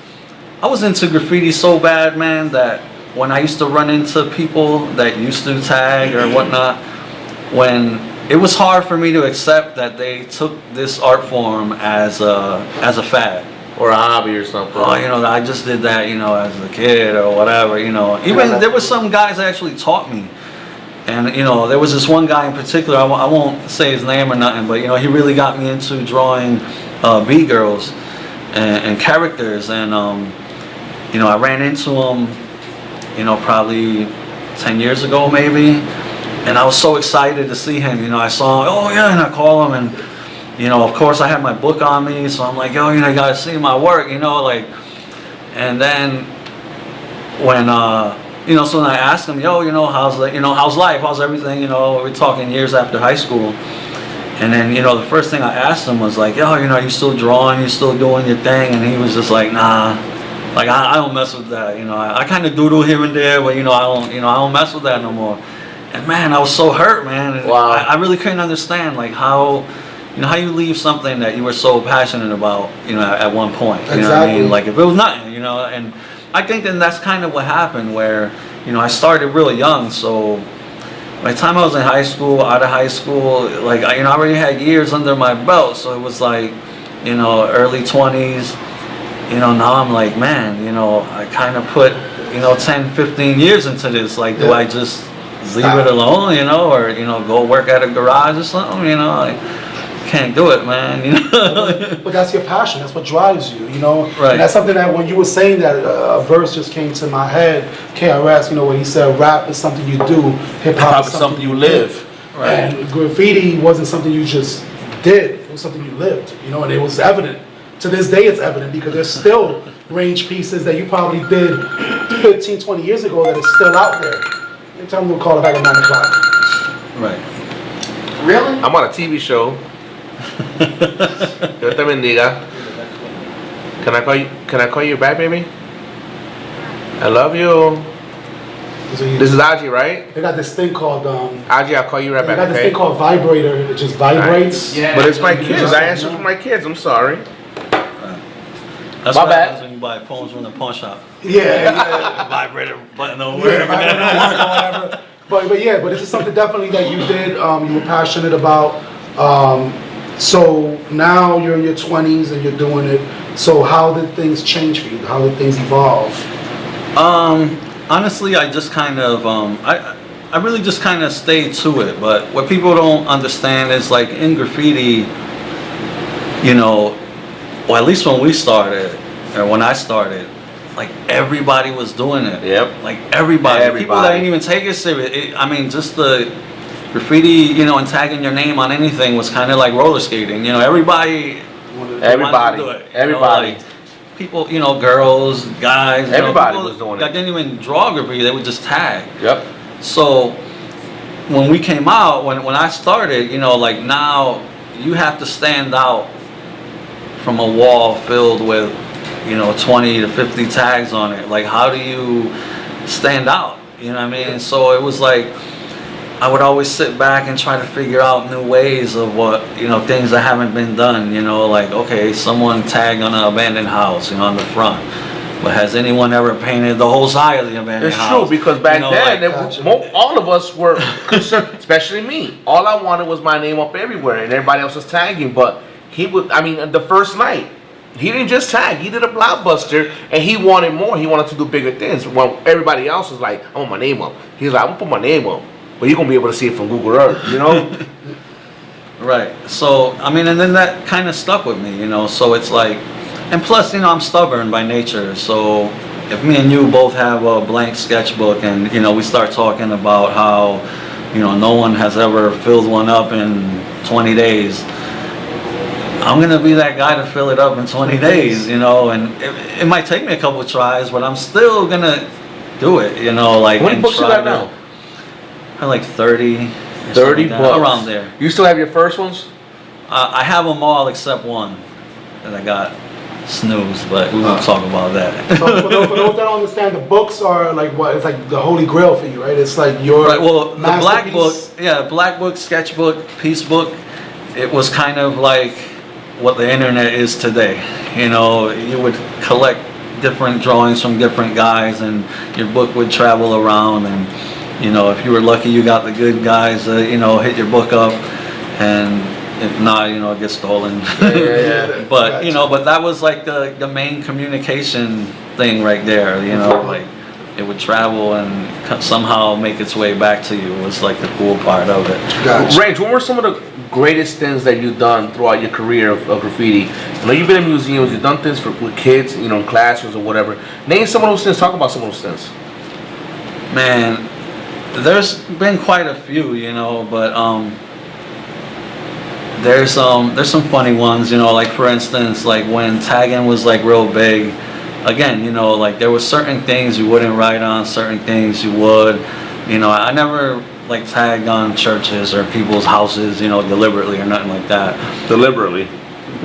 into graffiti so bad, man, that when I used to run into people that used to tag or whatnot, when it was hard for me to accept that they took this art form as a fad. Or a hobby or something. Oh, you know, I just did that, you know, as a kid or whatever, you know. Even there was some guys that actually taught me. And, you know, there was this one guy in particular, I won't say his name or nothing, but, you know, he really got me into drawing B-girls and characters. And, you know, I ran into him, you know, probably 10 years ago maybe. And I was so excited to see him, you know, I saw him, oh yeah, and I call him, and, you know, of course I had my book on me, so I'm like, yo, you know, you gotta see my work, you know, like, and then when, you know, so when I asked him, yo, you know, how's life, how's everything, you know, we're talking years after high school. And then, you know, the first thing I asked him was like, yo, you know, are you still drawing, you still doing your thing? And he was just like, nah. Like, I don't mess with that, you know. I kind of doodle here and there, but, I don't mess with that no more. And, man, I was so hurt, man. And Wow. I really couldn't understand, like, how you leave something that you were so passionate about, you know, at one point. You know what I mean? Like, if it was nothing, you know. And I think then that's kind of what happened where, you know, I started really young. So by the time I was in high school, out of high school, like, I already had years under my belt. So it was like, you know, early 20s. You know, now I'm like, man, you know, I kind of put, you know, 10, 15 years into this. Like, do I just leave it alone, you know, or, you know, go work at a garage or something, you know? Like, can't do it, man. You know. But that's your passion. That's what drives you, you know? Right. And that's something that when you were saying that, a verse just came to my head, KRS, you know, where he said, rap is something you do, hip-hop is something you live. Right. And graffiti wasn't something you just did. It was something you lived, you know, and it was evident. To this day, it's evident because there's still range pieces that you probably did 15, 20 years ago that is still out there. Every time we'll call it back at 9 o'clock. Right. Really? I'm on a TV show. Dios te bendiga. Can I call you back, baby? I love you. This is Aji, right? They got this thing called, Aji, I'll call you right they back, got this okay? thing called vibrator. It just vibrates. Yeah. But it's my kids. I answer for my kids. I'm sorry. That's My what bad. happens when you buy phones from the pawn shop. Yeah. Vibrator button over. Yeah, I don't know, whatever. But yeah, but this is something definitely that you did, you were passionate about. So now you're in your 20s and you're doing it. So how did things change for you? How did things evolve? Honestly, I just kind of, I really just kind of stayed to it. But what people don't understand is like in graffiti, you know, well, at least when we started, or when I started, like everybody was doing it. Yep. Like everybody. People that didn't even take it serious. I mean, just the graffiti, you know, and tagging your name on anything was kind of like roller skating. You know, everybody wanted to do it. Everybody. You know, like, people, you know, girls, guys. Everybody you know, was doing that it. didn't even draw graffiti. They would just tag. Yep. So when we came out, when I started, you know, like now you have to stand out from a wall filled with, you know, 20 to 50 tags on it. Like, how do you stand out? You know what I mean? So it was like, I would always sit back and try to figure out new ways of what, you know, things that haven't been done. You know, like, okay, someone tagged on an abandoned house, you know, on the front. But has anyone ever painted the whole side of the abandoned house? It's true, because back You know, then, like, all of us were concerned, especially me. All I wanted was my name up everywhere, and everybody else was tagging. But he would, I mean, the first night, he didn't just tag, he did a blockbuster, and he wanted more. He wanted to do bigger things. Well, everybody else was like, I want my name up. He's like, I'm gonna put my name up, but you're gonna be able to see it from Google Earth, you know? Right. So, I mean, and then that kind of stuck with me, you know, so it's like, and plus, you know, I'm stubborn by nature, so if me and you both have a blank sketchbook and, you know, we start talking about how, you know, no one has ever filled one up in 20 days, I'm gonna be that guy to fill it up in 20 days, you know, and it might take me a couple of tries, but I'm still gonna do it, you know, like. How many books you got now? I like 30. 30 books. Around there. You still have your first ones? I have them all except one that I got snoozed, but we won't talk about that. So for those that don't understand, the books are like what? It's like the holy grail for you, right? It's like your Right, well, the black book, masterpiece. yeah, black book, sketchbook, piece book, it was kind of like what the internet is today. You know, you would collect different drawings from different guys and your book would travel around, and, you know, if you were lucky you got the good guys, you know, hit your book up, and if not, you know, it gets stolen. Yeah. But, you know, but that was like the main communication thing right there, you know, like it would travel and somehow make its way back to you was like the cool part of it. Gotcha. Range, what were some of the greatest things that you've done throughout your career of graffiti? I know you've been in museums, you've done things with kids, you know, in classrooms or whatever. Name some of those things, talk about some of those things. Man, there's been quite a few, you know, but there's some funny ones, you know, like for instance, like when tagging was like real big, again, you know, like there were certain things you wouldn't write on, certain things you would, you know, I never like tagged on churches or people's houses, you know, deliberately or nothing like that. Deliberately.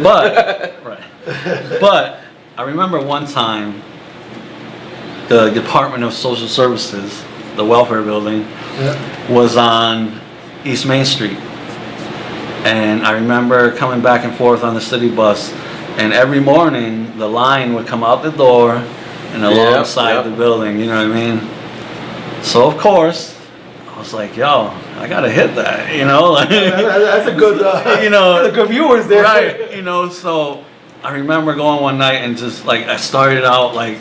But, right. But I remember one time the Department of Social Services, the welfare building, was on East Main Street. And I remember coming back and forth on the city bus, and every morning the line would come out the door and alongside the building, you know what I mean? So of course, I was like, yo, I gotta hit that, you know? Like, That's a good, you know, the good viewers there. right, you know, so I remember going one night and just like, I started out like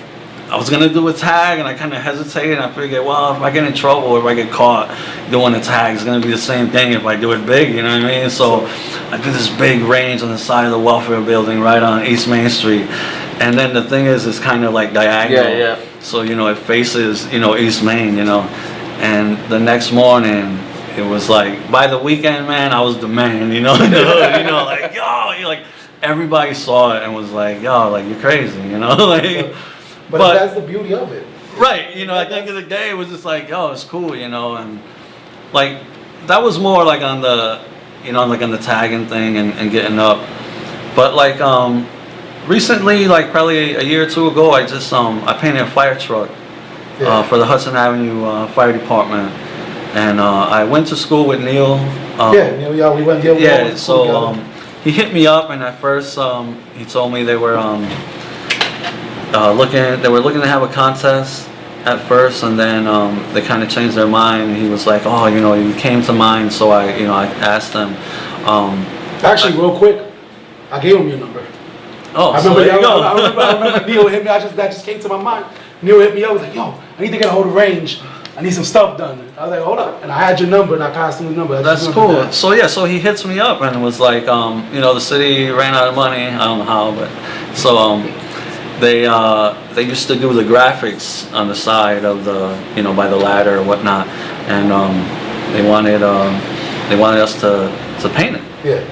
I was gonna do a tag, and I kind of hesitated. I figured, well, if I get in trouble or if I get caught doing a tag, it's gonna be the same thing if I do it big. You know what I mean? So I did this big range on the side of the welfare building right on East Main Street. And then the thing is, it's kind of like diagonal. Yeah, yeah. So it faces East Main. And the next morning, it was like, by the weekend, man, I was the man. In the hood, like yo, like everybody saw it and was like, yo, like you're crazy. Like. But that's the beauty of it. Right, at the end of the day, it was just like, yo, it's cool, and like that was more like on the, like on the tagging thing and getting up. But like recently, like probably a year or two ago, I just I painted a fire truck for the Hudson Avenue Fire Department, and I went to school with Neil. Neil, yeah, we went. Yeah, so he hit me up, and at first he told me they were looking to have a contest at first, and then they kind of changed their mind. He was like, oh, you came to mind, so I asked them. Actually, real quick, I gave him your number. Oh, I remember, so there you go. I remember Neil hit me. That just came to my mind. Neil hit me up. I was like, yo, I need to get a hold of range. I need some stuff done. I was like, hold up. And I had your number, and I passed him the number. That's cool. That. So he hits me up and was like, the city ran out of money. I don't know how, but so they used to do the graphics on the side of the by the ladder or whatnot, and they wanted us to paint it. Yeah.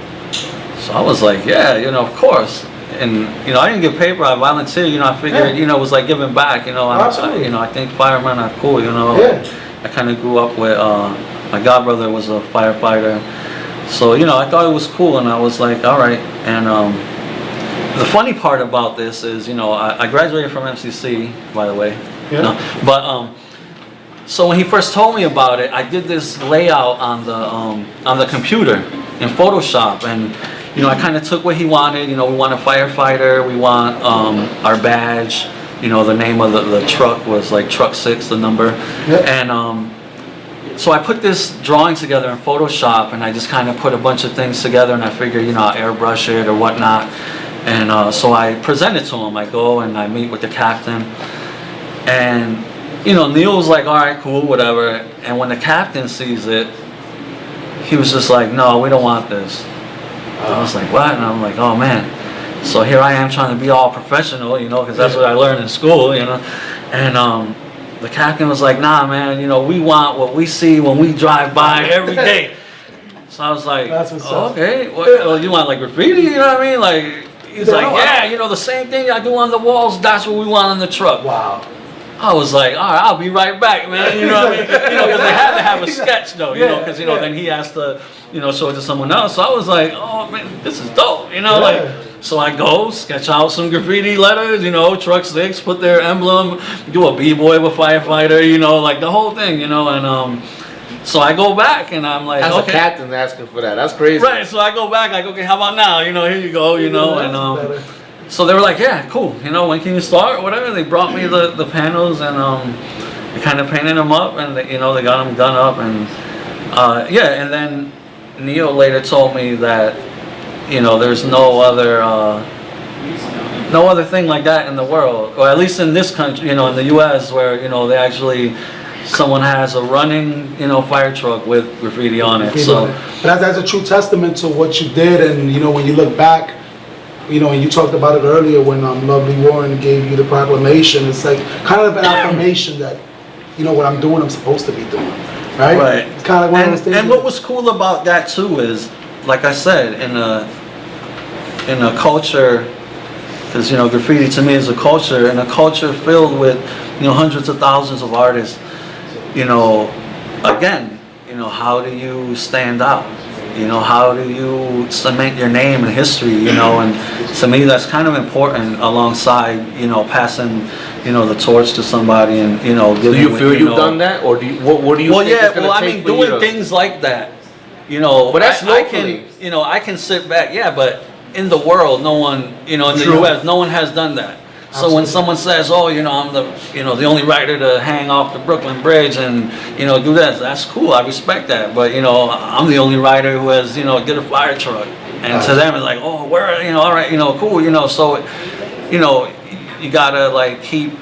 So I was like, yeah, of course. And I didn't get paid, but I volunteered. I figured it was like giving back. I think firemen are cool. I kind of grew up with my godbrother was a firefighter, so I thought it was cool, and I was like, all right. And the funny part about this is, I graduated from MCC, by the way. Yeah. No, but so when he first told me about it, I did this layout on the computer in Photoshop, and I kind of took what he wanted. We want a firefighter, we want our badge. The name of the truck was like Truck 6, the number. Yep. And so I put this drawing together in Photoshop, and I just kind of put a bunch of things together, and I figured, I'll airbrush it or whatnot. And so I present it to him. I go and I meet with the captain, and Neil was like, all right, cool, whatever. And when the captain sees it, he was just like, no, we don't want this. I was like, what? And I'm like, oh man. So here I am trying to be all professional, because that's what I learned in school, And the captain was like, nah, man, we want what we see when we drive by every day. So I was like, oh, okay, well, you want like graffiti, you know what I mean? Like, he's like, yeah, the same thing I do on the walls, that's what we want on the truck. Wow. I was like, all right, I'll be right back, man. You know what I mean? Because they had to have a sketch, though. Because then he has to, show it to someone else. So I was like, oh man, this is dope. Like, so I go sketch out some graffiti letters. Truck 6, put their emblem, do a b-boy with firefighter. Like the whole thing. And so I go back and I'm like, as okay. a captain asking for that, that's crazy. Right. So I go back, like, okay, how about now? Here you go. And so they were like, yeah, cool. When can you start? Whatever. They brought me the panels, and I kind of painted them up, and they got them done up, and and then Neil later told me that there's no other thing like that in the world, or at least in this country, in the U.S., where they actually someone has a running fire truck with graffiti on it. So but that's a true testament to what you did, and when you look back. And you talked about it earlier when Lovely Warren gave you the proclamation. It's like kind of an affirmation that, what I'm doing, I'm supposed to be doing, right? Right. It's kind of like one of those things. And what was cool about that too is, like I said, in a culture, because graffiti to me is a culture, and a culture filled with hundreds of thousands of artists. Again, how do you stand out? How do you cement your name in history, and to me that's kind of important alongside, passing, the torch to somebody and, giving. Do you feel you've done that, or what do you think it's gonna take for you doing things like that, But that's locally. I can sit back, but in the world, no one, in the U.S., no one has done that. So when someone says, "Oh, I'm the only writer to hang off the Brooklyn Bridge and do that," that's cool. I respect that. But I'm the only writer who has get a fire truck, and to them it's like, "Oh, where all right, cool." So you gotta like keep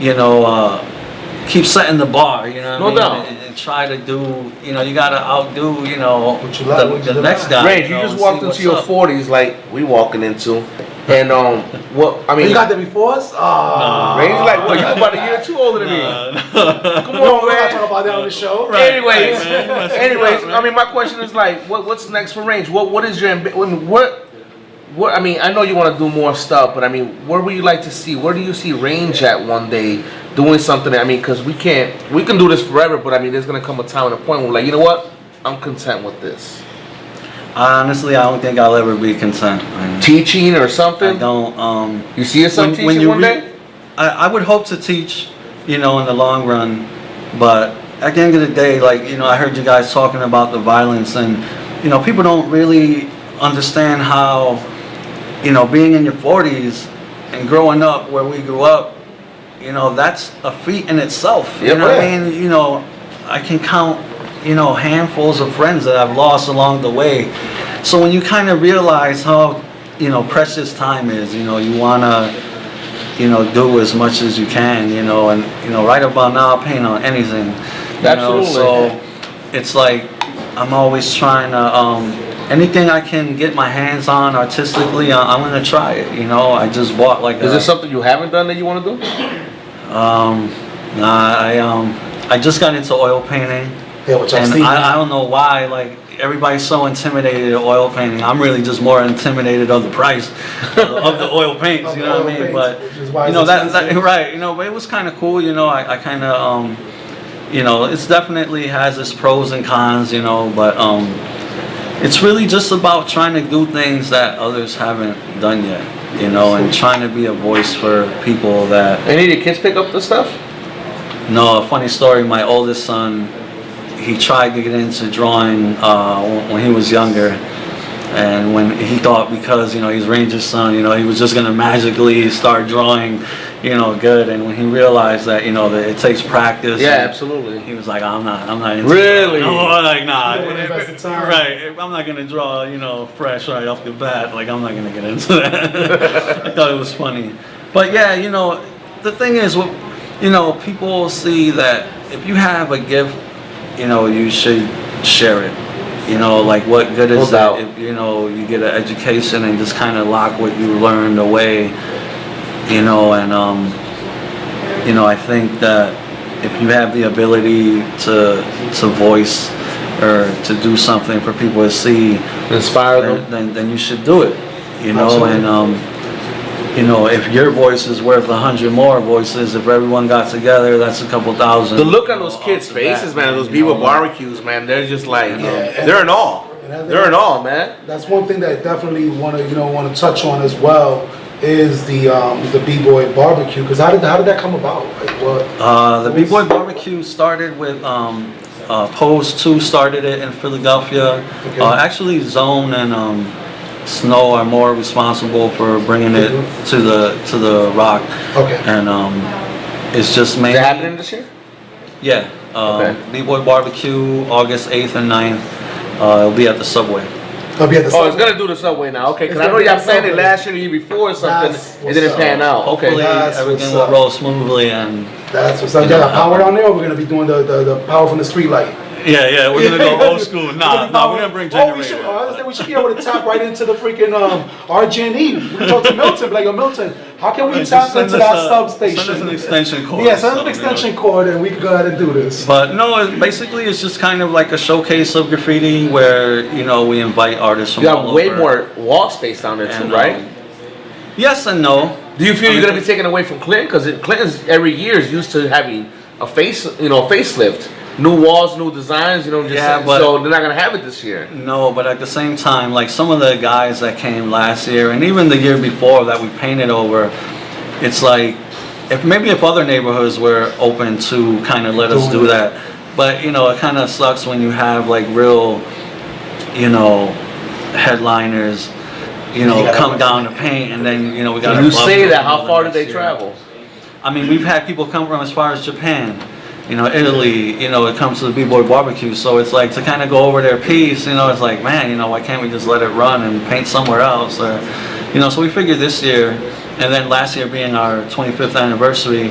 you know, keep setting the bar, you know what No I mean? doubt. And try to do, you know, you gotta outdo, you know, What you like, what you the next like. guy. Range, you know, just and walked see into what's your up. 40s like we walking into, and what I mean. You got that before us? Range is like, what, you about a year or two older than me? Come on, We're not man. talking about that on the show. Right. Anyways, Right, man. You messing it anyways, up, man. I mean, my question is like, what's next for Range? What is your what? I mean, I know you want to do more stuff, but I mean, where would you like to see? Where do you see Range at one day doing something? I mean, because we can do this forever, but I mean, there's gonna come a time and a point where we're like, you know what? I'm content with this. Honestly, I don't think I'll ever be content. Man. Teaching or I something. don't. You see yourself teaching one day? I would hope to teach, you know, in the long run, but at the end of the day, like, you know, I heard you guys talking about the violence, and, you know, people don't really understand how, you know, being in your 40s and growing up where we grew up, you know, that's a feat in itself. Yeah, you know what I yeah. mean? You know, I can count, you know, handfuls of friends that I've lost along the way. So when you kind of realize how, you know, precious time is, you know, you want to, you know, do as much as you can, you know, and, you know, right about now, I'm paying on anything. You Absolutely. know, so it's like, I'm always trying to, anything I can get my hands on artistically, I'm gonna try it. You know, I just bought like. Is there something you haven't done that you want to do? Nah, I just got into oil painting, Yeah, which I've and seen. I don't know why. Like everybody's so intimidated of oil painting. I'm really just more intimidated of the price of the oil paints. Of You the know what oil I mean? paints, But which is why you know it's that expensive. right. You know, but it was kind of cool. You know, I kind of you know, it's definitely has its pros and cons. You know, but it's really just about trying to do things that others haven't done yet, you know, and trying to be a voice for people that. Any of your kids pick up the stuff? No, a funny story, my oldest son, he tried to get into drawing when he was younger. And when he thought, because, you know, he's Ranger's son, you know, he was just going to magically start drawing, you know, good. And when he realized that, you know, that it takes practice. Yeah, and absolutely. he was like, I'm not into Really? No, like, nah. You don't wanna invest the time. Right. I'm not going to draw, you know, fresh right off the bat. Like, I'm not going to get into that. I thought it was funny. But yeah, you know, the thing is, you know, people see that if you have a gift, you know, you should share it. You know, like what good is No it if, you know, you get an education and just kind of lock what you learned away, you know, and, you know, I think that if you have the ability to voice or to do something for people to see, Inspire them. then you should do it, you know, Absolutely. and, you know, if your voice is worth 100 more voices, if everyone got together, that's a couple thousand. The look on you know, those kids' off the bat, faces, man, those you Beaver know, barbecues, man, they're just like, Yeah. they're in awe. And They're in awe, man. That's one thing that I definitely want to touch on as well is the B-boy barbecue. Because how did that come about? Like what? The B-Boy Barbecue started with Pose 2 started it in Philadelphia. Okay. Actually, Zone and Snow are more responsible for bringing it to the Rock. Okay. And it's just Is mainly that happening this year? yeah. Okay. B-Boy Barbecue August 8th and 9th. It'll be at the Subway. I'll be at the Oh, it's Subway. gonna do the Subway now. Okay, because It's I know gonna be y'all the planned it Subway. last year, the year before or something. That's It what's didn't up. pan out. Hopefully Okay. That's everything what's will up. roll smoothly and That's what's up. Yeah, the power down there, or we're gonna be doing the power from the street light. yeah, we're gonna go old school. We're Nah, we're gonna bring Oh, we generators. should. I understand. We should be able to tap right into the freaking RG&E. We can talk to Milton, be like, yo, Milton, how can we Just tap send into us that a- substation? Send us an extension cord. Yeah, or send us an something, extension you know. cord, and we can go ahead and do this. But no, basically it's just kind of like a showcase of graffiti where, you know, we invite artists from You all got way over. more wall space down there too, And, right? Yes and no. Do you feel I you're mean, gonna be taken away from Clinton? Because Clinton's every year is used to having a facelift, new walls, new designs. You know, just Yeah, but- so they're not gonna have it this year. No, but at the same time, like some of the guys that came last year and even the year before that we painted over, it's like if other neighborhoods were open to kind of let us do that, but you know it kind of sucks when you have like real, you know, headliners, you know, Yeah. come down to paint and then you know we got. You say that. How far did they travel? I mean, we've had people come from as far as Japan, you know, Italy, you know, it comes to the B-Boy Barbecue. So it's like to kind of go over their piece, you know, it's like, man, you know, why can't we just let it run and paint somewhere else? Or, you know, so we figured this year, and then last year being our 25th anniversary,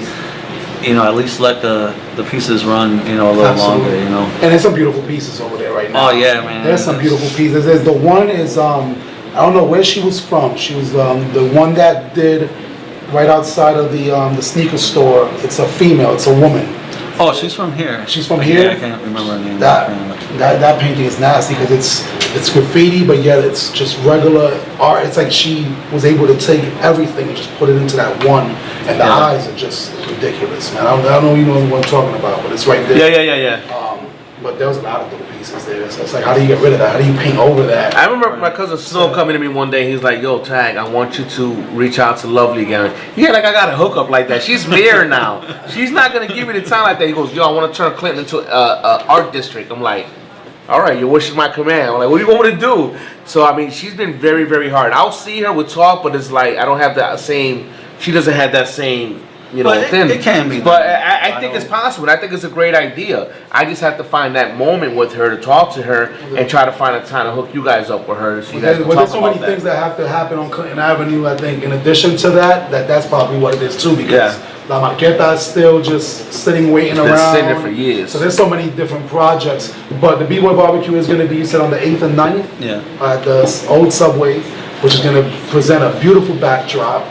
you know, at least let the pieces run, you know, a little longer, you know. And there's some beautiful pieces over there right now. Oh yeah, man. There's some beautiful pieces. There's the one is I don't know where she was from. She was the one that did right outside of the sneaker store. It's a female. It's a woman. Oh, she's from here. She's from here? Yeah, I can't remember her name. That painting is nasty because it's graffiti, but yet it's just regular art. It's like she was able to take everything and just put it into that one, and the eyes are just ridiculous, man. I don't know, you know what I'm talking about, but it's right there. Yeah. But there was a lot of little pieces there, so it's like, how do you get rid of that? How do you paint over that? I remember my cousin Snow coming to me one day. He's like, "Yo, Tag, I want you to reach out to Lovely again." Yeah, like I got a hookup like that. She's mayor now. She's not gonna give me the time like that. He goes, "Yo, I want to turn Clinton into a art district." I'm like, "All right, your wish is my command." I'm like, "What do you want me to do?" So I mean, she's been very, very hard. I'll see her, we'll talk, but it's like I don't have that same. She doesn't have that same. You know, it can be. But I think it's possible. I think it's a great idea. I just have to find that moment with her to talk to her and try to find a time to hook you guys up with her. So you guys can talk there's so many about things that have to happen on Clinton Avenue. I think in addition to that's probably what it is too, because La Maqueta is still just sitting waiting around. It's been sitting there for years. So there's so many different projects. But the B-Boy Barbecue is going to be, you said, on the 8th and 9th at the old Subway, which is going to present a beautiful backdrop.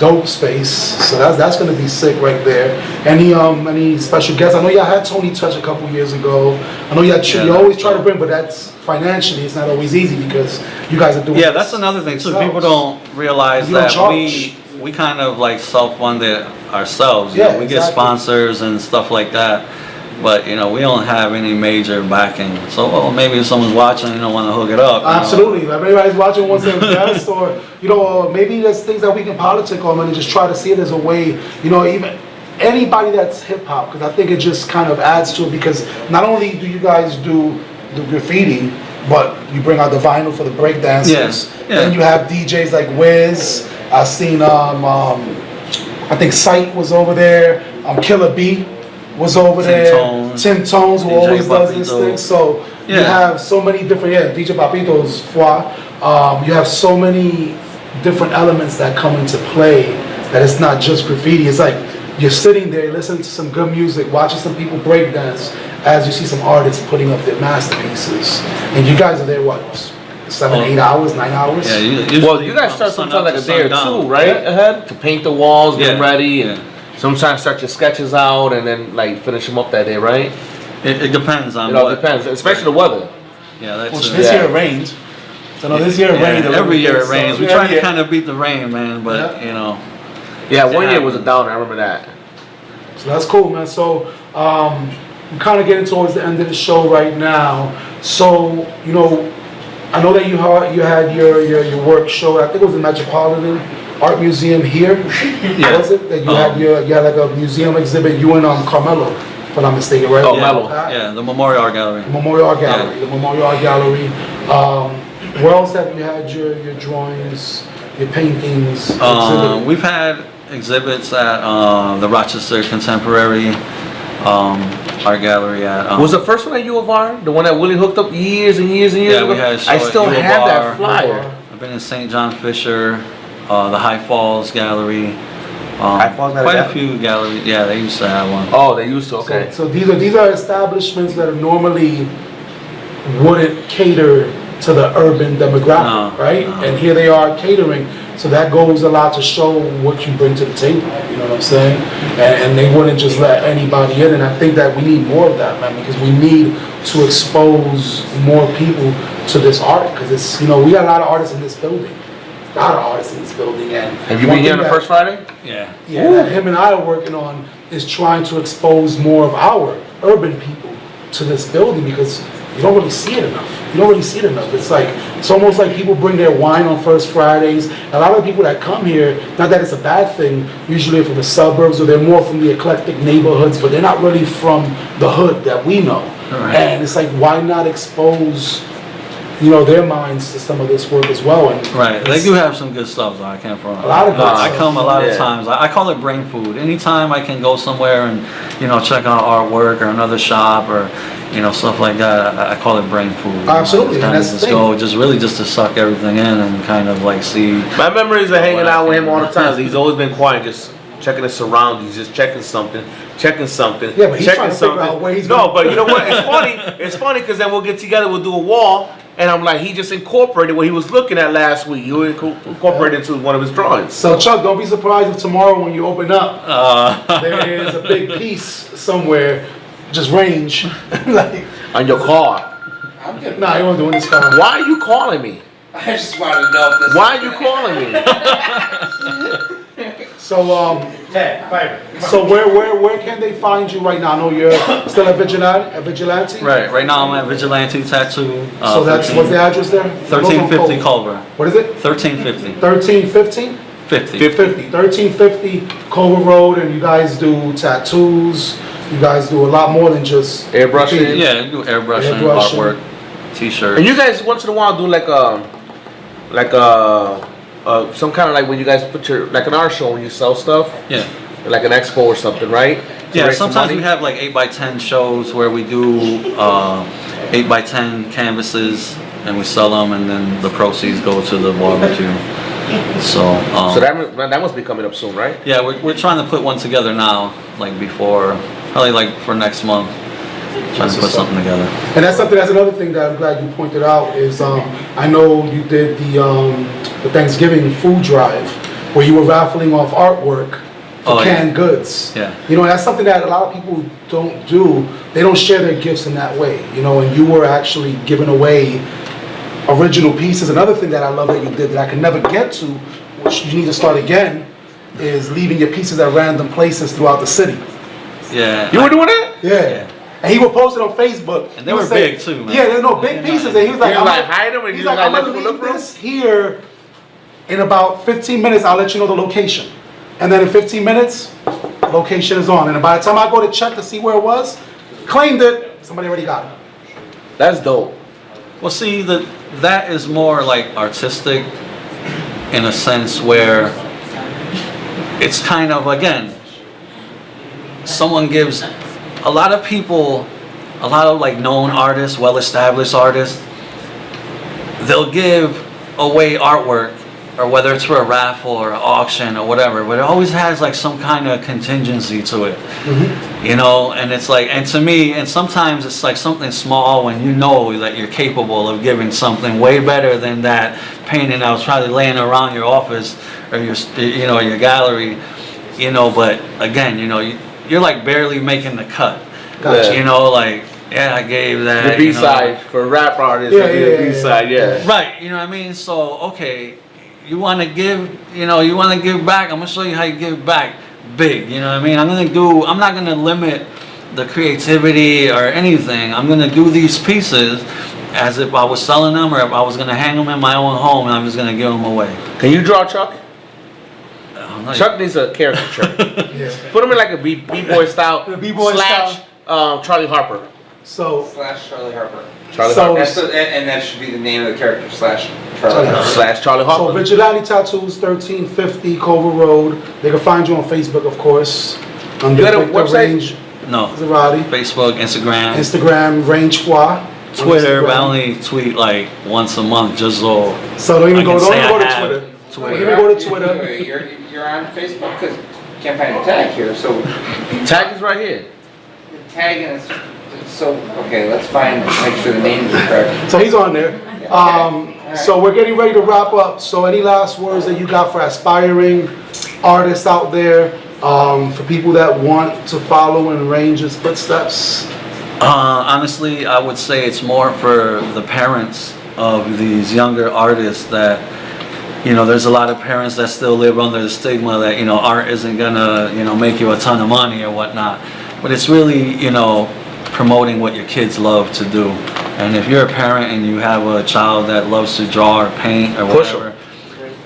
Dope space, so that's gonna be sick right there. Any special guests? I know y'all had Tony Touch a couple years ago. I know you always try to bring, but that's financially it's not always easy because you guys are doing. Yeah, that's another thing too. People don't realize that we kind of like self-fund it ourselves. You know, we get sponsors and stuff like that. But you know, we don't have any major backing. So well, maybe if someone's watching, you don't want to hook it up. Absolutely. If everybody's watching wants to invest, or you know, maybe there's things that we can politic on and just try to see it as a way. You know, even anybody that's hip hop, because I think it just kind of adds to it. Because not only do you guys do the graffiti, but you bring out the vinyl for the break dancers. Then you have DJs like Wiz. I seen I think Sight was over there. Killer B was over there. Tim Tones, who always does this thing. So you have so many different, DJ Papito's F.U.A. You have so many different elements that come into play that it's not just graffiti. It's like you're sitting there listening to some good music, watching some people break dance as you see some artists putting up their masterpieces. And you guys are there, what, 7, 8 hours, 9 hours? Yeah, you guys start sometimes like a day or two, right? Ahead to paint the walls, get ready, and sometimes start your sketches out and then like finish them up that day, right? It depends on it all depends, especially the weather. Yeah, that's this year it rains. So no, this year it rained. Every year it rains. We try to kind of beat the rain, man, but you know. Yeah, one year was a downer. I remember that. So that's cool, man. So we're kind of getting towards the end of the show right now. So you know, I know that you had your work show. I think it was the Metropolitan Art Museum here. Was it that you had like a museum exhibit? You and Carmelo, if I'm not mistaken, right? Oh, Melo. Yeah, the Memorial Art Gallery. The Memorial Art Gallery. The Memorial Art Gallery. Where else have you had your drawings, your paintings exhibited? We've had exhibits at the Rochester Contemporary Art Gallery at. Was the first one at U of R? The one that Willie hooked up years and years and years ago? We had a show I still at U of have R. that flyer. I've been in St. John Fisher, the High Falls Gallery. High Falls quite a few galleries. Yeah, they used to have one. Oh, they used to. Okay. So these are establishments that normally wouldn't cater to the urban demographic, right? And here they are catering. So that goes a lot to show what you bring to the table. You know what I'm saying? And they wouldn't just let anybody in. And I think that we need more of that, man, because we need to expose more people to this art. Because it's, you know, we got a lot of artists in this building. A lot of artists in this building. And have you been here on the first Friday? Yeah. Yeah, that him and I are working on is trying to expose more of our urban people to this building, because you don't really see it enough. You don't really see it enough. It's like, it's almost like people bring their wine on first Fridays. A lot of the people that come here, not that it's a bad thing, usually are from the suburbs or they're more from the eclectic neighborhoods, but they're not really from the hood that we know. Right. And it's like, why not expose, you know, their minds to some of this work as well? And right, they do have some good stuff though. I can't front. A lot of good stuff. I come a lot of times. I call it brain food. Anytime I can go somewhere and, you know, check out artwork or another shop or, you know, stuff like that, I call it brain food. Absolutely, and that's just go, just really just to suck everything in and kind of like see. My memories of hanging out with him all the time. He's always been quiet, just checking his surroundings, just checking something. Yeah, but he's checking trying to figure out where he's No, going. but you know what? It's funny. It's funny because then we'll get together, we'll do a wall, and I'm like, he just incorporated what he was looking at last week. You incorporated into one of his drawings. So Chuck, don't be surprised if tomorrow when you open up, there is a big piece somewhere, just range, like. On your car. I'm good. Nah, you won't do in this car. Why are you calling me? I just wanted to know if this. Why are you calling me? So so where can they find you right now? I know you're still a vigilante. Right. Right now I'm at Vigilante Tattoo. So that's what's the address there? 1350 Culver. What is it? 1350. 1315? 50. 1350 Culver Road, and you guys do tattoos. You guys do a lot more than just Airbrushing? graffiti. Yeah, I do airbrushing, Airbrushing. artwork, t-shirts. And you guys once in a while do some kind of like when you guys put your like an art show when you sell stuff, Yeah. like an expo or something, right? To Yeah, raise some sometimes money? we have like 8x10 shows where we do 8x10 canvases and we sell them, and then the proceeds go to the barbecue. So that must be coming up soon, right? yeah, we're trying to put one together now, like before, probably like for next month, trying to put something together. And that's another thing that I'm glad you pointed out is I know you did the Thanksgiving food drive where you were raffling off artwork for canned goods. Yeah. You know, that's something that a lot of people don't do. They don't share their gifts in that way. You know, and you were actually giving away original pieces. Another thing that I love that you did that I can never get to, which you need to start again, is leaving your pieces at random places throughout the city. Yeah. You were doing that? Yeah. And he would post it on Facebook. And they were big too, man. Yeah, there's no big pieces. And he was like, You I'm like gonna- hide them and he's you like, like I'm let gonna people leave look for them? this here in about 15 minutes. I'll let you know the location. And then in 15 minutes, location is on. And by the time I go to check to see where it was, claimed it, somebody already got it. That's dope. Well, see, that is more like artistic in a sense where it's kind of, again, someone gives a lot of people, a lot of like known artists, well-established artists, they'll give away artwork, or whether it's for a raffle or an auction or whatever, but it always has like some kind of contingency to it. You know, and it's like, and to me, and sometimes it's like something small when you know that you're capable of giving something way better than that painting that was probably laying around your office or your, you know, your gallery, you know, but again, you know, you're like barely making the cut. Gotcha. You know, like, yeah, I gave that. The B-side for rap artists. Yeah, the yeah, B-side, yeah. Right, you know what I mean? So, okay, you want to give, you know, you want to give back, I'm going to show you how you give back big, you know what I mean? I'm not going to limit the creativity or anything. I'm going to do these pieces as if I was selling them or if I was going to hang them in my own home and I'm just going to give them away. Can you draw Chuck? I'm not- Chuck needs a caricature. Yeah. Put him in like a B-boy style. The B-boy slash Charlie Harper. So, Slash Charlie Harper. Charlie So- Harper. That's and that should be the name of the character. Slash Charlie Harper. Slash Charlie so Harper. Vigilante Tattoos, 1350 Culver Road. They can find you on Facebook, of course. On You got a Victor website? Range No. Zarate. Facebook, Instagram, Instagram, Range F.U.A. Twitter, but I Instagram. only tweet like once a month just so So don't even I go, can don't say even go I to have Twitter. Twitter. Don't even go to Twitter. Wait, you're on Facebook because you can't find a tag here. So Tag is right here. the tag and it's so okay. Let's make sure the names are correct. So he's on there. So we're getting ready to wrap up. So any last words that you got for aspiring artists out there, for people that want to follow in Range's footsteps? Honestly, I would say it's more for the parents of these younger artists that, you know, there's a lot of parents that still live under the stigma that, you know, art isn't gonna, you know, make you a ton of money or whatnot. But it's really, you know, promoting what your kids love to do. And if you're a parent and you have a child that loves to draw or paint or Push 'em. whatever,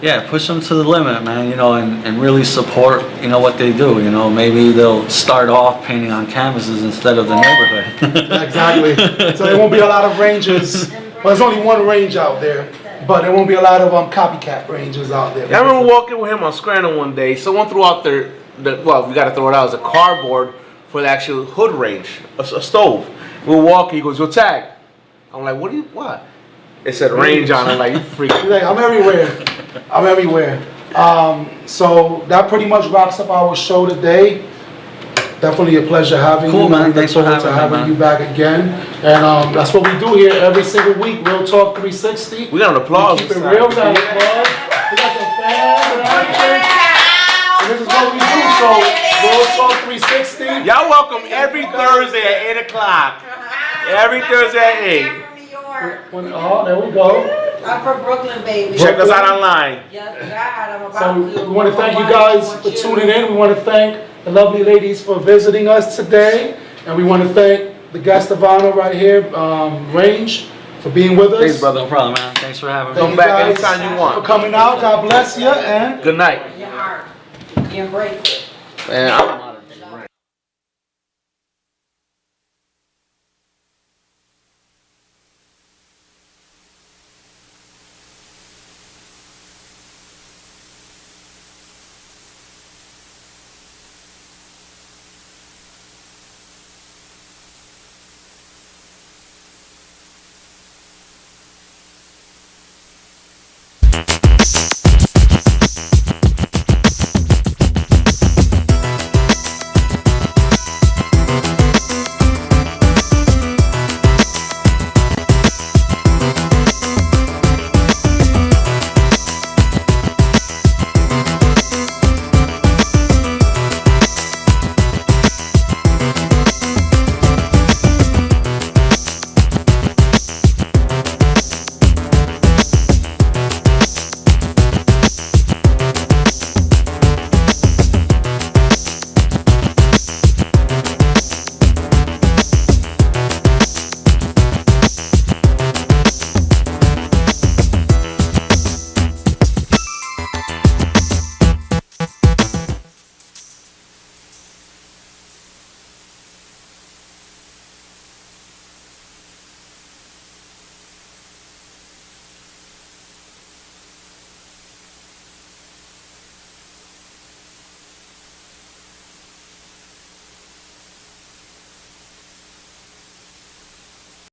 yeah, push them to the limit, man, you know, and really support, you know, what they do. You know, maybe they'll start off painting on canvases instead of the neighborhood. Exactly. So there won't be a lot of ranges. Well, there's only one range out there, but there won't be a lot of copycat ranges out there. I remember walking with him on Scranton one day. Someone threw out well, we got to throw it out as a cardboard for the actual hood range, a stove. We're walking. He goes, "Your tag." I'm like, "What? It said range on it." Like, you freak. He's like, I'm everywhere. I'm everywhere. So that pretty much wraps up our show today. Definitely a pleasure having Cool, you. man. We look Thanks for forward to having me, man. you back again. And that's what we do here every single week. Real Talk 360. We got an applause. Keep it this time. real, got applause. We got some fans and everything. And this is what we do. So Real Talk 360. Y'all welcome every Thursday at 8 o'clock. Every Thursday at 8. I'm from New York. Oh, there we go. I'm from Brooklyn, baby. Check us out online. Yes, God, I'm about So to. we want to thank you guys for tuning in. We want to thank the lovely ladies for visiting us today. And we want to thank the guest of honor right here, Range, for being with us. Thanks, brother. No problem, man. Thanks for having me. Thank Come you back guys anytime you for want. coming out. God bless you. And Good night. Your heart. You embrace it. Man, I'm